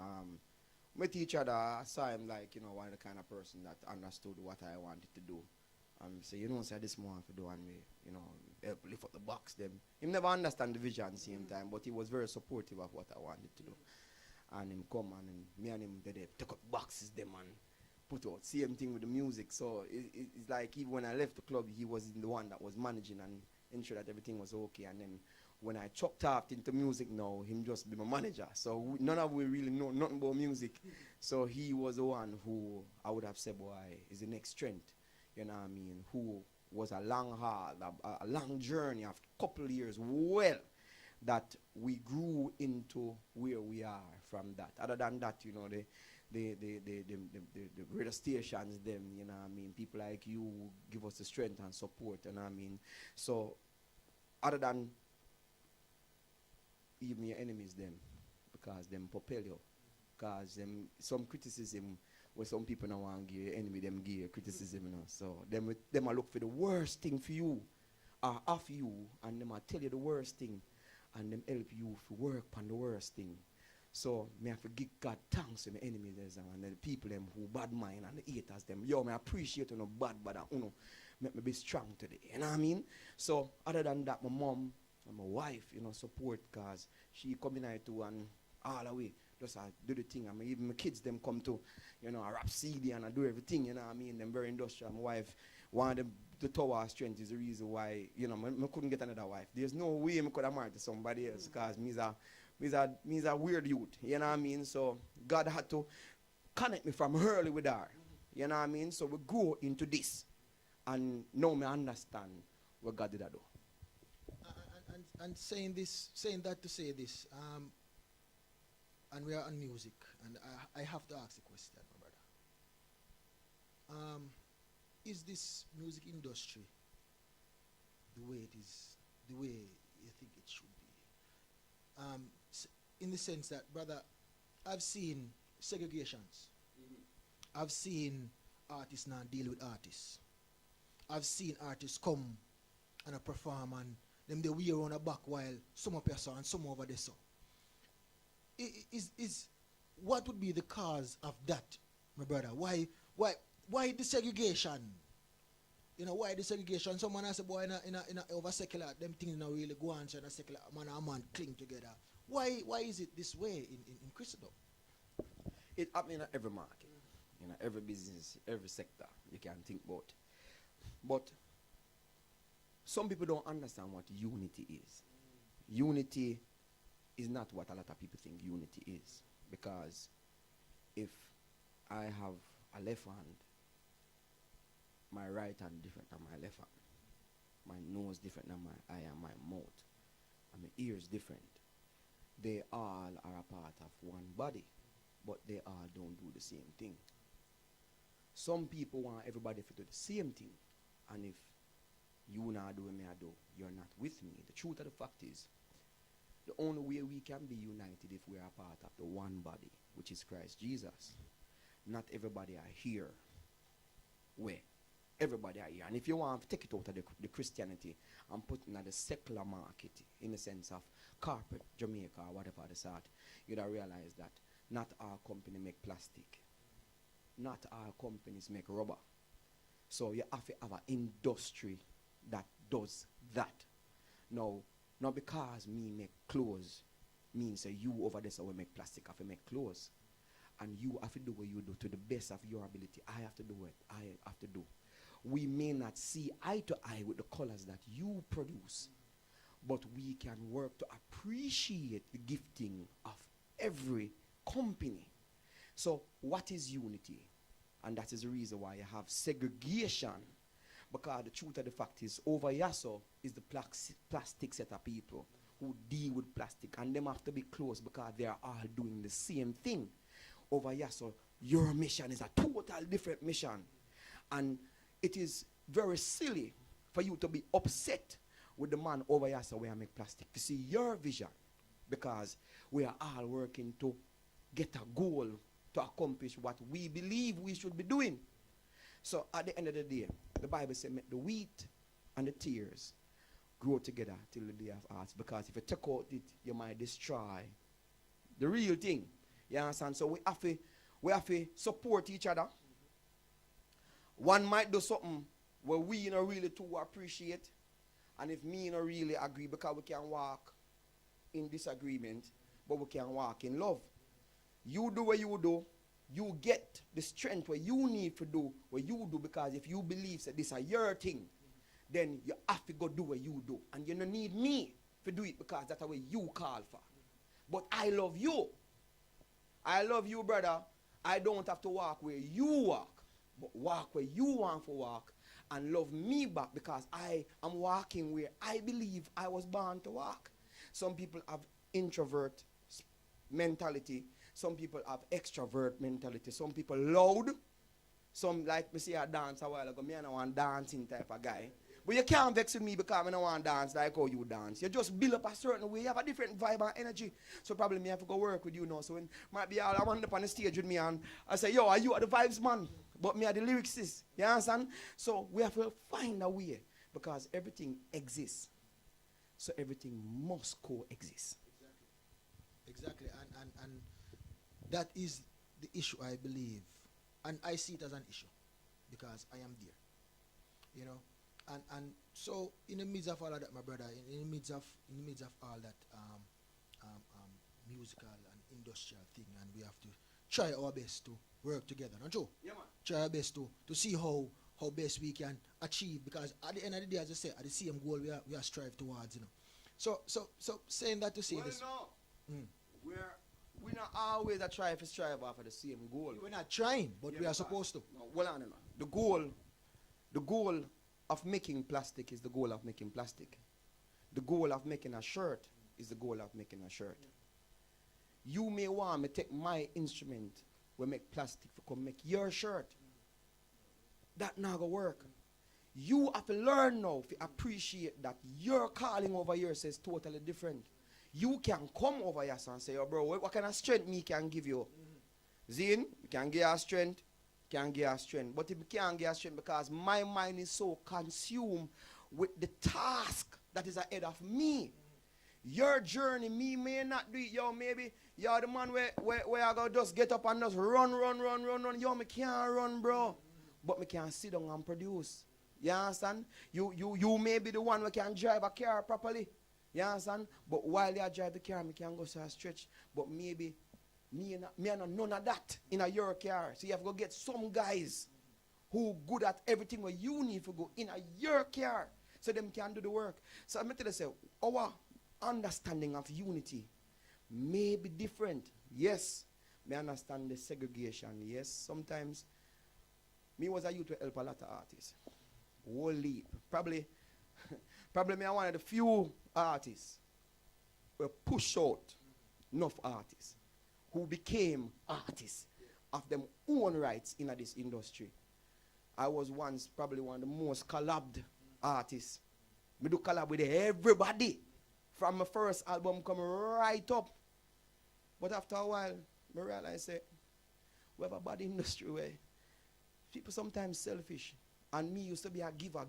Met each other. I saw him like, you know, one of the kind of person that understood what I wanted to do. So you know, say this more for do and me, you know, help lift up the box them. He never understand the vision same time, but he was very supportive of what I wanted to do. And him come and me and him they took up boxes them and put out same thing with the music. So it's like even when I left the club, he was the one that was managing and ensure that everything was okay. And then when I chopped off into music now, him just be my manager. So none of we really know nothing about music. So he was the one who I would have said, boy, is the next strength. You know what I mean? Who was a long haul, a long journey of a couple of years, well, that we grew into where we are from that. Other than that, you know, the radio stations, them, you know what I mean? People like you give us the strength and support, you know what I mean? So, other than even your enemies, them, because them propel you. Because them, some criticism, where some people don't want to give enemy, them give criticism, you know. So, them a look for the worst thing for you, or of you, and them a tell you the worst thing, and them help you to work on the worst thing. So, me have to give God thanks to my enemies and the people them who bad mind and the haters them. Yo, me appreciate you know bad, you know, make me be strong today. You know what I mean? So, other than that, my mom and my wife, you know, support because she come in here too and all the way. Just do the thing. I mean, even my kids, them come to, you know, I rap CD and I do everything, you know what I mean? Them very industrial. My wife, one of the tower strength is the reason why, you know, I couldn't get another wife. There's no way I could have married to somebody else because me's a weird youth, you know what I mean? So God had to connect me from early with her, you know what I mean? So we go into this and now me understand what God did I do. And saying that to say this, and we are on music, and I have to ask a question, my brother. Is this music industry the way it is, the way you think it should be? In the sense that, brother, I've seen segregations. I've seen artists now deal with artists. I've seen artists come and perform and them they wear on the back while some up here so and some over there so. Is what would be the cause of that, my brother? Why the segregation? You know, why the segregation? Someone has a boy in a over secular, them things not really go on so in a secular man and man cling together. Why is it this way in Christendom? It happens in every market, you know, every business, every sector you can think about. But some people don't understand what unity is. Unity is not what a lot of people think unity is. Because if I have a left hand, my right hand different than my left hand. My nose different than my eye and my mouth. And my ears different. They all are a part of one body, but they all don't do the same thing. Some people want everybody to do the same thing. And if you not do what me I do, you're not with me. The truth of the fact is, the only way we can be united if we are part of the one body, which is Christ Jesus. Not everybody are here. Where? Everybody are here. And if you want to take it out of the Christianity and put it in the secular market, in the sense of corporate Jamaica or whatever the sort, you'd realize that not all companies make plastic. Not all companies make rubber. So you have to have an industry that does that. Now, not because me make clothes means that you over there so we make plastic have to make clothes. And you have to do what you do to the best of your ability. I have to do what I have to do. We may not see eye to eye with the colors that you produce, but we can work to appreciate the gifting of every company. So what is unity? And that is the reason why you have segregation. Because the truth of the fact is, over Yasso is the plastic set of people who deal with plastic. And them have to be close because they are all doing the same thing. Over Yasso, your mission is a total different mission. And it is very silly for you to be upset with the man over Yasso where I make plastic. You see your vision. Because we are all working to get a goal to accomplish what we believe we should be doing. So at the end of the day, the Bible says, make the wheat and the tares grow together till the day of harvest. Because if you take out it, you might destroy the real thing. You understand? So we have to support each other. One might do something where we don't really too appreciate. And if me don't really agree, because we can walk in disagreement, but we can walk in love. You do what you do, you get the strength what you need to do what you do, because if you believe that this is your thing, then you have to go do what you do. And you don't need me to do it because that's what you call for. But I love you. I love you, brother. I don't have to walk where you walk, but walk where you want to walk and love me back, because I am walking where I believe I was born to walk. Some people have introvert mentality. Some people have extrovert mentality. Some people loud. Some, like me say, I dance a while ago. Me, I don't want dancing type of guy. But you can't vex with me because I don't want to dance like how you dance. You just build up a certain way. You have a different vibe and energy. So probably me have to go work with you now. So when might be all I want up on the stage with me and I say, yo, are you at the vibes, man? But me are the lyricist. You understand? So we have to find a way, because everything exists. So everything must coexist. Exactly. And that is the issue, I believe. And I see it as an issue because I am there. You know? And so in the midst of all of that, my brother, in the midst of all that musical and industrial thing, and we have to try our best to work together. Not true? Yeah, man. Try our best to see how best we can achieve, because at the end of the day, as I say, at the same goal we are strive towards, you know. So saying that to say this. No. We're not always a strive after the same goal. We're not trying, but Yeah, we are because- supposed to. No, well, no. The goal of making plastic is the goal of making plastic. The goal of making a shirt is the goal of making a shirt. You may want me take my instrument we make plastic for come make your shirt. That not gonna work. You have to learn now to appreciate that your calling over here says totally different. You can come over here and say, oh bro, what kind of strength me can give you? Zin, you can give us strength, can give us strength. But if you can't give us strength, because my mind is so consumed with the task that is ahead of me. Your journey, me may not do it. Yo, maybe you're the man where I go just get up and just run. Yo, me can't run, bro. But me can sit down and produce. You understand? You may be the one who can drive a car properly. You understand? But while you drive the car, me can go to a stretch. But maybe me and none of that in a your car. So you have to go get some guys who good at everything where you need to go in a your car, so them can do the work. So I'm tell you, say, our understanding of unity may be different. Yes, me understand the segregation. Yes, sometimes me was a youth to help a lot of artists. Whole leap. Probably me are one of the few artists who push out enough artists who became artists of them own rights in this industry. I was once probably one of the most collabed artists. Me do collab with everybody from my first album coming right up. But after a while, I realized that we have a bad industry where people sometimes selfish. And me used to be a giver.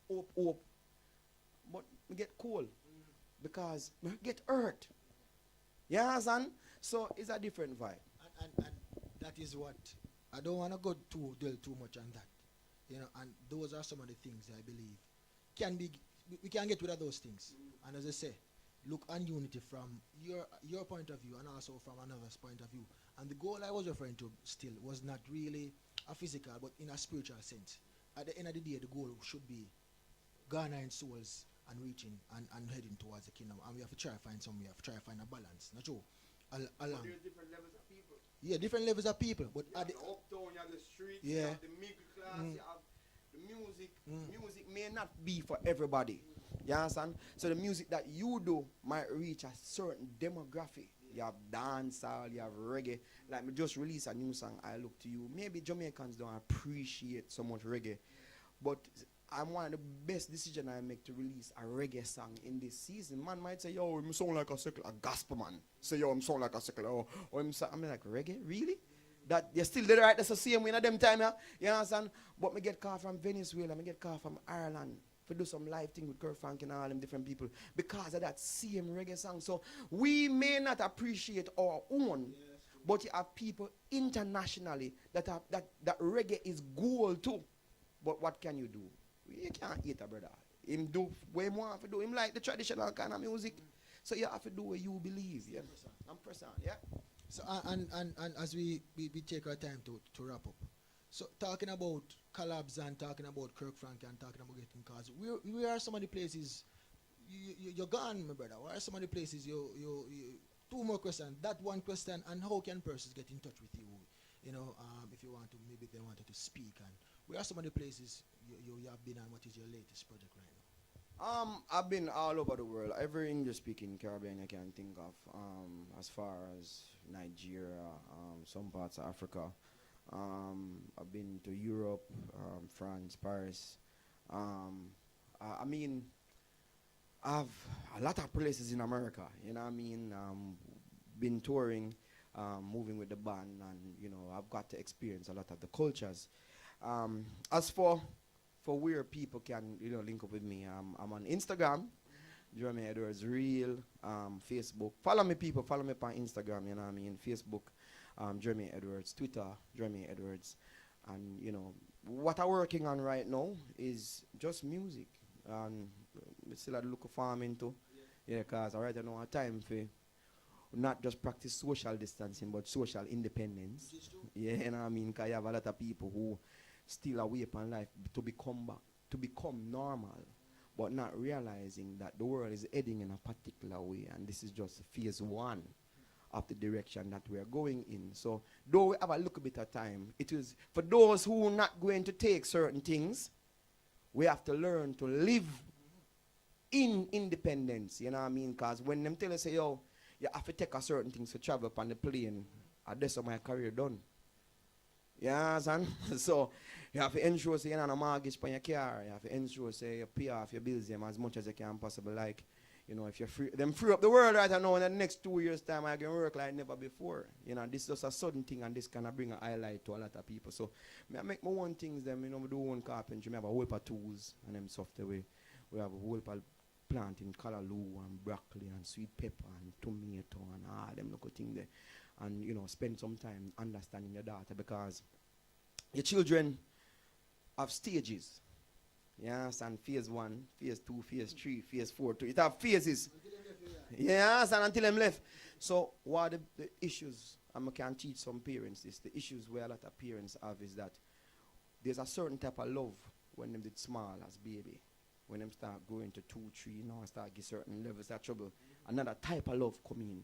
Hope. But we get cold because we get hurt. You understand? So it's a different vibe. And that is what I don't want to go dwell too much on that, you know. And those are some of the things I believe we can get rid of those things. And as I say, look on unity from your point of view and also from another's point of view. And the goal I was referring to still was not really a physical, but in a spiritual sense. At the end of the day, the goal should be garnering souls and reaching and heading towards the kingdom. And we have to try to find a balance. Not true? Along. There's different levels of people. Yeah, different levels of people. But You have the uptown, you have the streets, you Yeah. have the middle class, you have the music. Music may not be for everybody. You understand? So the music that you do might reach a certain demographic. You have dancehall, you have reggae. Like me just released a new song, I Look to You. Maybe Jamaicans don't appreciate so much reggae. But I'm one of the best decisions I make to release a reggae song in this season. Man might say, yo, I'm sound like a gospel man. Say, yo, I'm sound like a secular. Or I'm like, reggae? Really? That you're still there, right? That's the same way in them time, yeah? You understand? But me get called from Venezuela, me get called from Ireland to do some live thing with Kurt Frank and all them different people because of that same reggae song. So we may not appreciate our own, but you have people internationally that have that reggae is gold too. But what can you do? You can't eat a brother. Him do way more have to do. Him like the traditional kind of music. So you have to do what you believe. Yeah. I'm present, yeah. so and as we take our time to wrap up. So talking about collabs and talking about Kirk Frank and talking about getting cars, where are some of the places you're gone, my brother? Where are some of the places you two more questions. That one question, and how can persons get in touch with you? You know, if you want to, maybe they wanted to speak, and where are some of the places you have been, and what is your latest project right now? I've been all over the world. Every English-speaking Caribbean I can think of, as far as Nigeria, some parts of Africa. I've been to Europe, France, Paris. I mean, I've a lot of places in America. You know what I mean? Been touring, moving with the band, and you know, I've got to experience a lot of the cultures. As for where people can, you know, link up with me, I'm on Instagram, Jeremy Edwards Real, Facebook. Follow me, people. Follow me on Instagram. You know what I mean? Facebook, Jeremy Edwards. Twitter, Jeremy Edwards. And you know what I'm working on right now is just music. And still at the look of farming too. Yeah, cause I right now a time for not just practice social distancing, but social independence. Yeah, you know what I mean? Cause you have a lot of people who still away upon life to become back, to become normal, but not realizing that the world is heading in a particular way, and this is just phase one of the direction that we are going in. So, though we have a little bit of time, it is for those who are not going to take certain things, we have to learn to live in independence, you know what I mean? Because when them tell us, say, yo, you have to take a certain things to travel upon the plane, that's how my career done. You understand? So you have to ensure say you're not a mortgage on your car. You have to ensure say you pay off your bills them as much as you can possible. Like, you know, if you free up the world right now in the next 2 years time, I can work like never before. You know, this is just a sudden thing, and this kind of bring a highlight to a lot of people. So I make my own things them, you know, I do own carpentry. I have a whole of tools and them software. We have a whole of planting callaloo and broccoli and sweet pepper and tomato and all them local thing there. And you know, spend some time understanding your data, because your children have stages. You understand? Phase 1, phase 2, phase 3, phase 4. It have phases. Yeah, and until them left. So what are the issues? I can teach some parents this. The issues where a lot of parents have is that there's a certain type of love when them did small as baby. When them start growing to 2, 3, you know, and start get certain levels of trouble. Another type of love come in.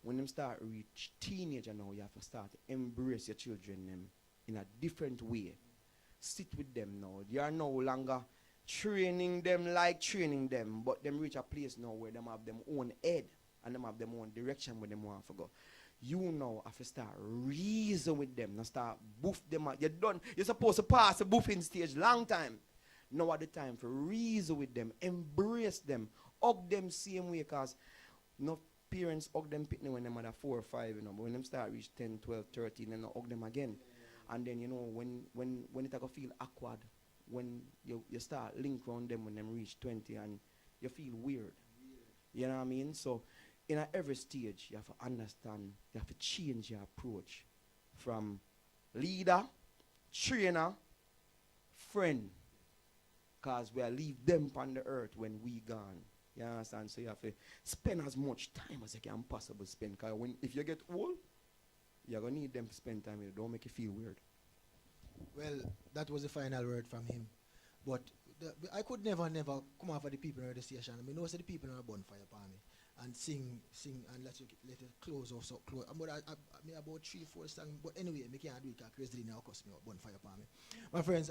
When them start reach teenager now, you have to start to embrace your children them in a different way. Sit with them now. You are no longer training them like training them, but them reach a place now where them have them own head and them have them own direction where them want to go. You now have to start reason with them. Now start boof them out. You're done. You're supposed to pass the boofing stage long time. Now at the time for reason with them, embrace them, hug them same way, because no parents hug them pitney when them are 4 or 5, you know, but when them start reach 10, 12, 13, then hug them again. And then, you know, when it go feel awkward, when you start link around them when them reach 20 and you feel weird. You know what I mean? So in every stage, you have to understand, you have to change your approach from leader, trainer, friend, because we'll leave them on the earth when we gone. You understand? So you have to spend as much time as you can possibly spend, because if you get old, you're going to need them to spend time with you. Don't make you feel weird. Well, that was the final word from him. But I could never come after the people in the station. I mean, most of the people are bonfire for me. and sing and let it close off. So close. But I me about 3-4 songs. But anyway, me can't do it because crazy now cost me a bonfire upon me. My friends,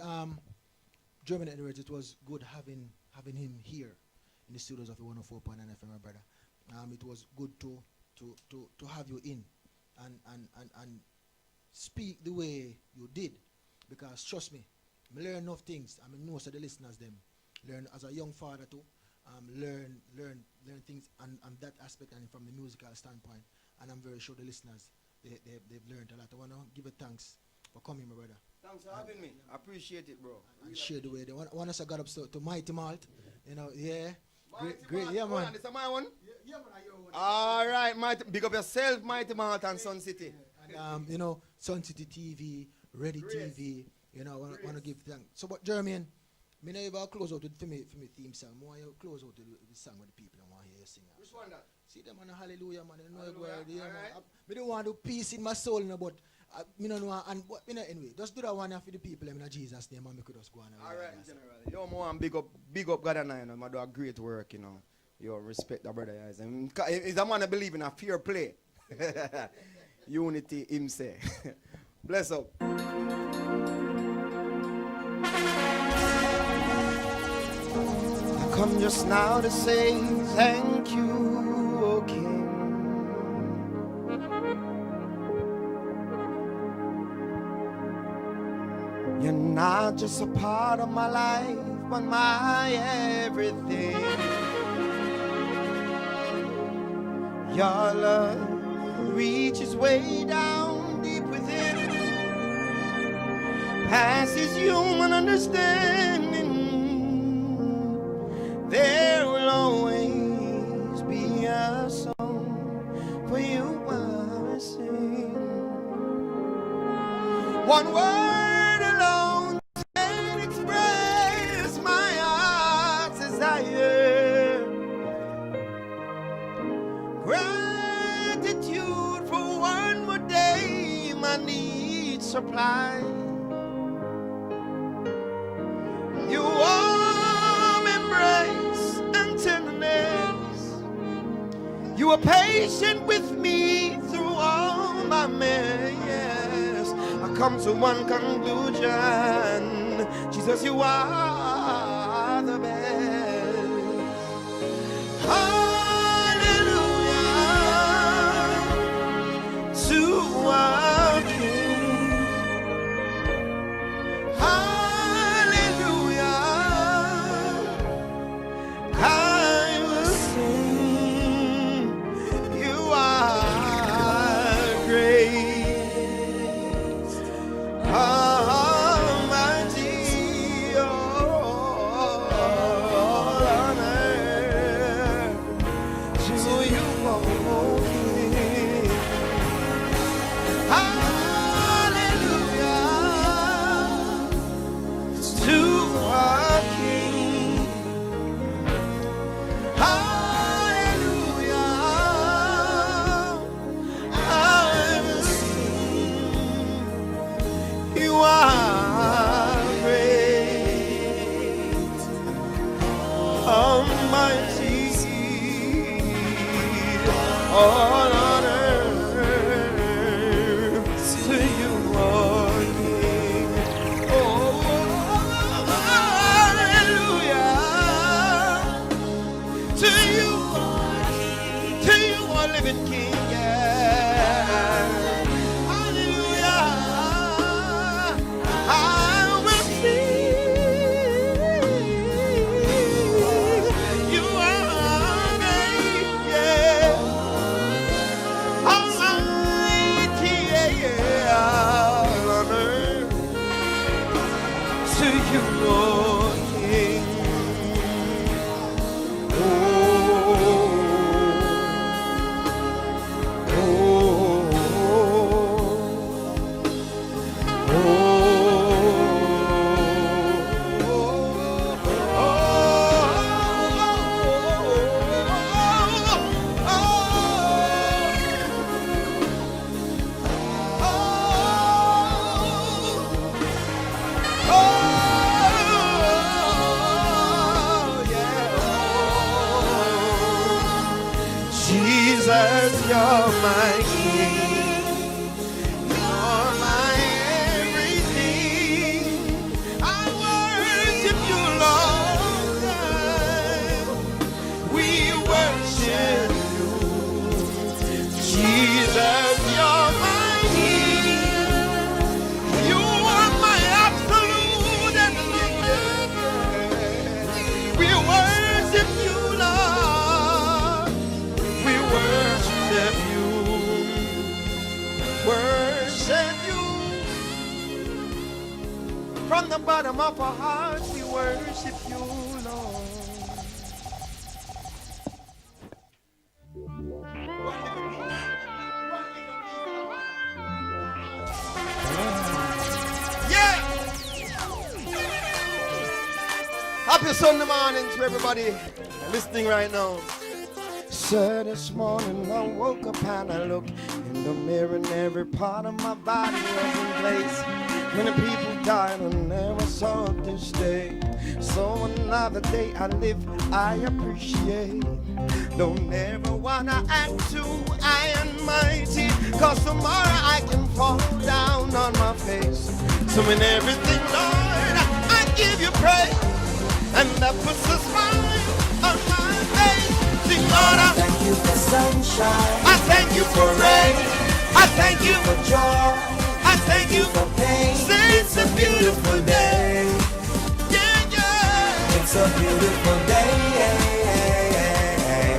German Edwards, it was good having him here in the studios of the 104.9 FM, my brother. It was good to have you in and speak the way you did, because trust me, I learn enough things. I mean, most of the listeners them learn as a young father too. Learn things and that aspect and from the musical standpoint. And I'm very sure the listeners they've learned a lot. I want to give a thanks for coming, my brother. Thanks for having me. I appreciate it, bro. And share the way. They want us to get up to Mighty Malt. You know, yeah. Mighty Great, Malt. yeah, Hold man. on, this is my one? Yeah, man, your one. All right, Mighty. Big up yourself, Mighty Malt and Sun City. And, you know, SunCityTV, Ready Grace. TV, you know, I want to give thanks. So, but Jermaine, me never close out with for me theme song. I want you close out with the song with the people I want to hear you sing. Which one that? See them on a hallelujah, man. You know, Hallelujah, yeah, man. alright. I don't want to peace in my soul, you know, but me don't know. And but, you know, anyway, just do that one for the people in Jesus' name, and we could just go on. All right, General. Yo, man, big up God and I, you know, I do a great work, you know. Yo, respect the brother, guys. And he's a man that believe in a fair play. Unity, him say. Bless up. I come just now to say thank you, O King. You're not just a part of my life, but my everything. Your love reaches way down deep within, passes human understanding. There will always be a song for you while I sing. One word alone can express my heart's desire. Gratitude for one more day my needs supply. You warm embrace and tenderness. You are patient with me through all my mess. I come to one conclusion: Jesus, you are the best. Hallelujah to our King. Hallelujah, I will sing. You are great, almighty, oh you're my king. You're my everything. I worship you, Lord. We worship you. Jesus, you're my king. You are my absolute and we worship you, Lord. We worship you. Worship you. From the bottom of our hearts, we worship you, Lord. Yeah! Happy Sunday morning to everybody listening right now. So this morning I woke up and I looked in the mirror and every part of my body was in place. Many people died and never saw this day. So another day I live, I appreciate. Don't ever wanna act too high and mighty, cause tomorrow I can fall down on my face. So in everything, Lord, I give you praise, and that puts a smile on my face. Sing, Lord, I Thank you for sunshine. I thank you for rain. I thank you For joy. I thank you For pain. Say it's a beautiful day. Yeah, yeah. It's a beautiful day.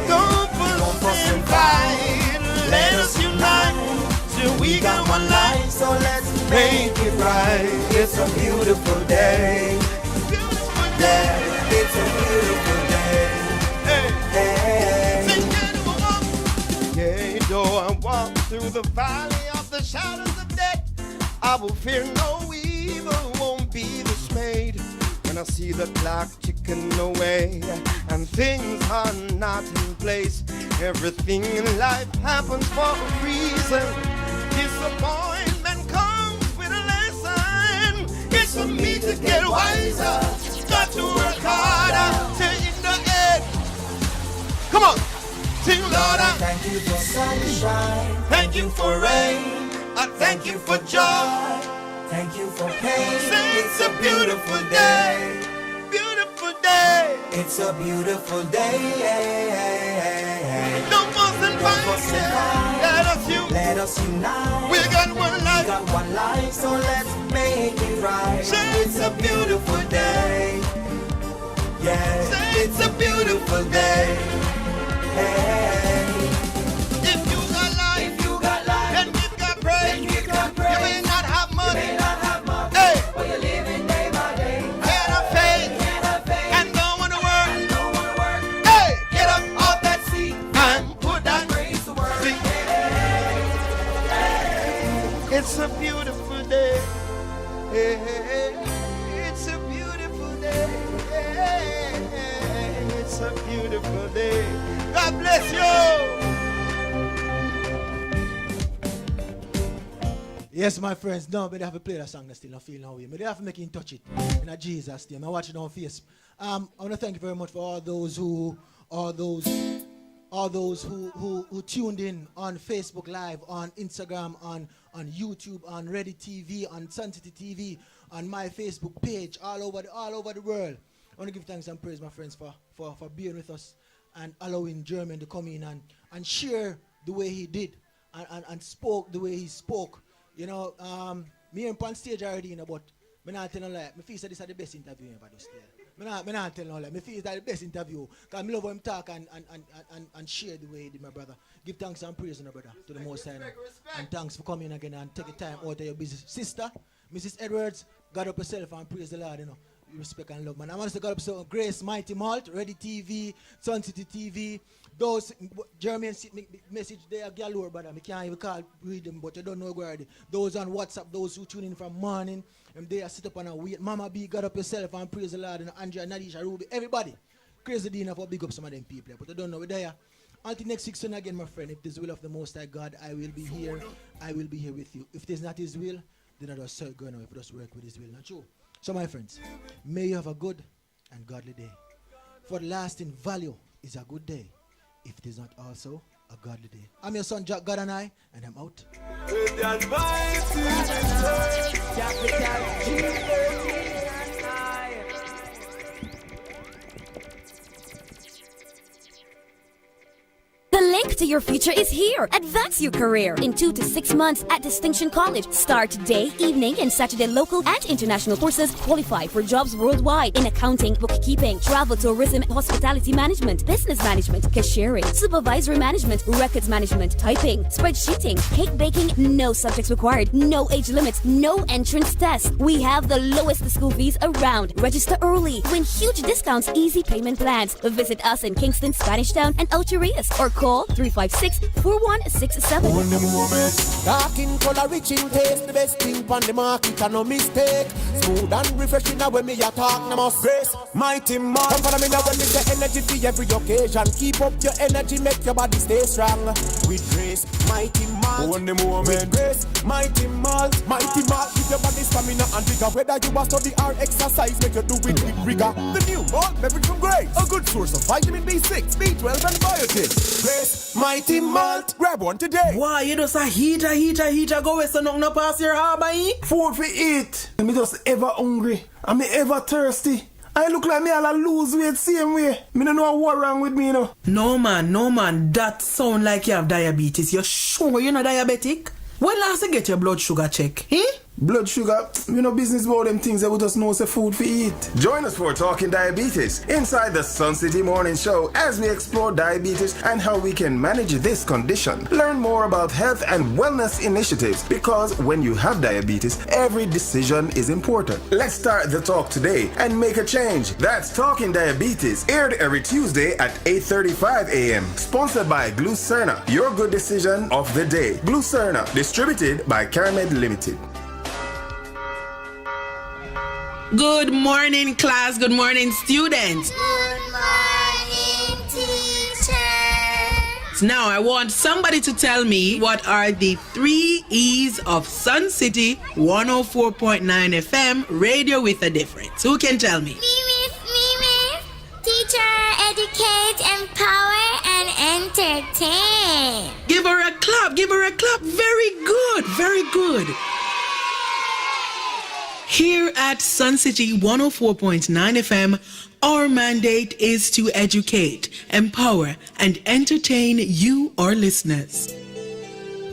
Don't fuss and fight. Let us unite till we got one life. So let's Make it right. It's a beautiful day. Beautiful day. It's a beautiful day. Hey. Hey. Sing it, walk. Yea, though I walk through the valley of the shadows of death, I will fear no evil, won't be dismayed. When I see the clock ticking away and things are not in place, everything in life happens for a reason. Disappointment comes with a lesson. It's for me to get wiser, got to work harder till in the end. Come on, sing, Lord, I Thank you for sunshine. thank you for rain. I thank you for joy. Thank you for pain. Say it's a beautiful day. Beautiful day. It's a beautiful day. Don't fuss and fight. Let us unite. We got one We life. got one life, so let's make it right. Say It's a beautiful day. Yeah, Say it's a beautiful day. Hey. If you got life, If you got life, then give God praise. then give God You may praise. not have You money. may not have much, Hey, but you're living day by day. get up faith Can't have faith and go on to work. and don't wanna work. Hey, get up off that See, and put that. praise the word. Sing. It's a beautiful day. It's a beautiful day. It's a beautiful day. God bless you. Yes, my friends, no, but they have to play that song that still not feel no way. But they have to make it touch it in a Jesus name. I watch it on Facebook. I want to thank you very much for all those who tuned in on Facebook Live, on Instagram, on YouTube, on Ready TV, on SunCityTV, on my Facebook page, all over the world. I want to give thanks and praise, my friends, for being with us and allowing German to come in and share the way he did and spoke the way he spoke. You know, me and on stage already, you know, but I not tell no lie. I feel that this is the best interview ever do still. I not tell no lie. I feel that the best interview. Because I love him talk and share the way he did, my brother. Give thanks and praise, my brother, to the Most High. And thanks for coming again and taking time out of your busy sister, Mrs. Edwards. God up yourself and praise the Lord, you know. Respect and love, man. I want to say God up so Grace, Mighty Malt, Ready TV, Sun City TV. Those German message there, galore, brother. I can't even read them, but you don't know where they. Those on WhatsApp, those who tune in from morning, and they are sit up and wait. Mama B, God up yourself and praise the Lord. And Andrea, Nadisha, Ruby, everybody. Crazy Dina for big up some of them people, but I don't know where they are. Until next week, soon again, my friend. If this will of the Most High God, I will be here. I will be here with you. If this not His will, then I just serve God now. If I just work with His will, not true. So, my friends, may you have a good and godly day. For the lasting value is a good day. If it is not also, a godly day. I'm your son Jack God and I'm out. With the Almighty return, capital G-O-D-N-I. The link to your future is here. Advance your career in 2 to 6 months at Distinction College. Start day, evening, and Saturday local and international courses. Qualify for jobs worldwide in accounting, bookkeeping, travel, tourism, hospitality management, business management, cashiering, supervisory management, records management, typing, spreadsheeting, cake baking. No subjects required, no age limits, no entrance test. We have the lowest school fees around. Register early. Win huge discounts, easy payment plans. Visit us in Kingston, Spanish Town, and El Chirias, or call 356-4167. On the moment, dark in color, rich in taste, the best thing on the market, and no mistake. Smooth and refreshing, now when me a talk, now must grace. Mighty man, come follow me now when it's the energy for every occasion. Keep up your energy, make your body stay strong. With grace, mighty man. On the moment, with grace, mighty man. Mighty man, keep your body stamina and vigor. Whether you want study or exercise, make you do it with rigor. The new malt beverage from Grace, a good source of vitamin B6, B12, and biotin. Grace, mighty malt, grab one today. Why you just a heater, go with so nothing no pass your harbor, eh? Food for eat. Me just ever hungry. And me ever thirsty. I look like me all lose weight same way. Me don't know what wrong with me, you know. No man, that sound like you have diabetes. You sure you're not diabetic? When last you get your blood sugar check, eh? Blood sugar, you know business about them things that we just know say food for eat. Join us for Talking Diabetes inside the Sun City Morning Show as we explore diabetes and how we can manage this condition. Learn more about health and wellness initiatives because when you have diabetes, every decision is important. Let's start the talk today and make a change. That's Talking Diabetes, aired every Tuesday at 8:35 a.m. Sponsored by Glucerna, your good decision of the day. Glucerna, distributed by Caramed Limited. Good morning, class. Good morning, students. Good morning, teacher. Now, I want somebody to tell me what are the 3 E's of Sun City 104.9 FM, radio with a difference. Who can tell me? Me. Teacher, educate, empower, and entertain. Give her a clap. Very good. Here at Sun City 104.9 FM, our mandate is to educate, empower, and entertain you, our listeners.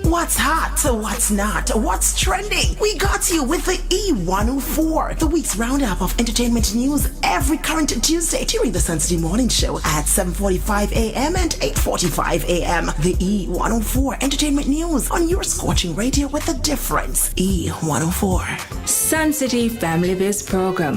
What's hot? What's not? What's trending? We got you with the E104, the week's roundup of entertainment news every current Tuesday during the Sun City Morning Show at 7:45 a.m. and 8:45 a.m. The E104 Entertainment News on your scorching radio with a difference. E104. Sun City Family Based Program.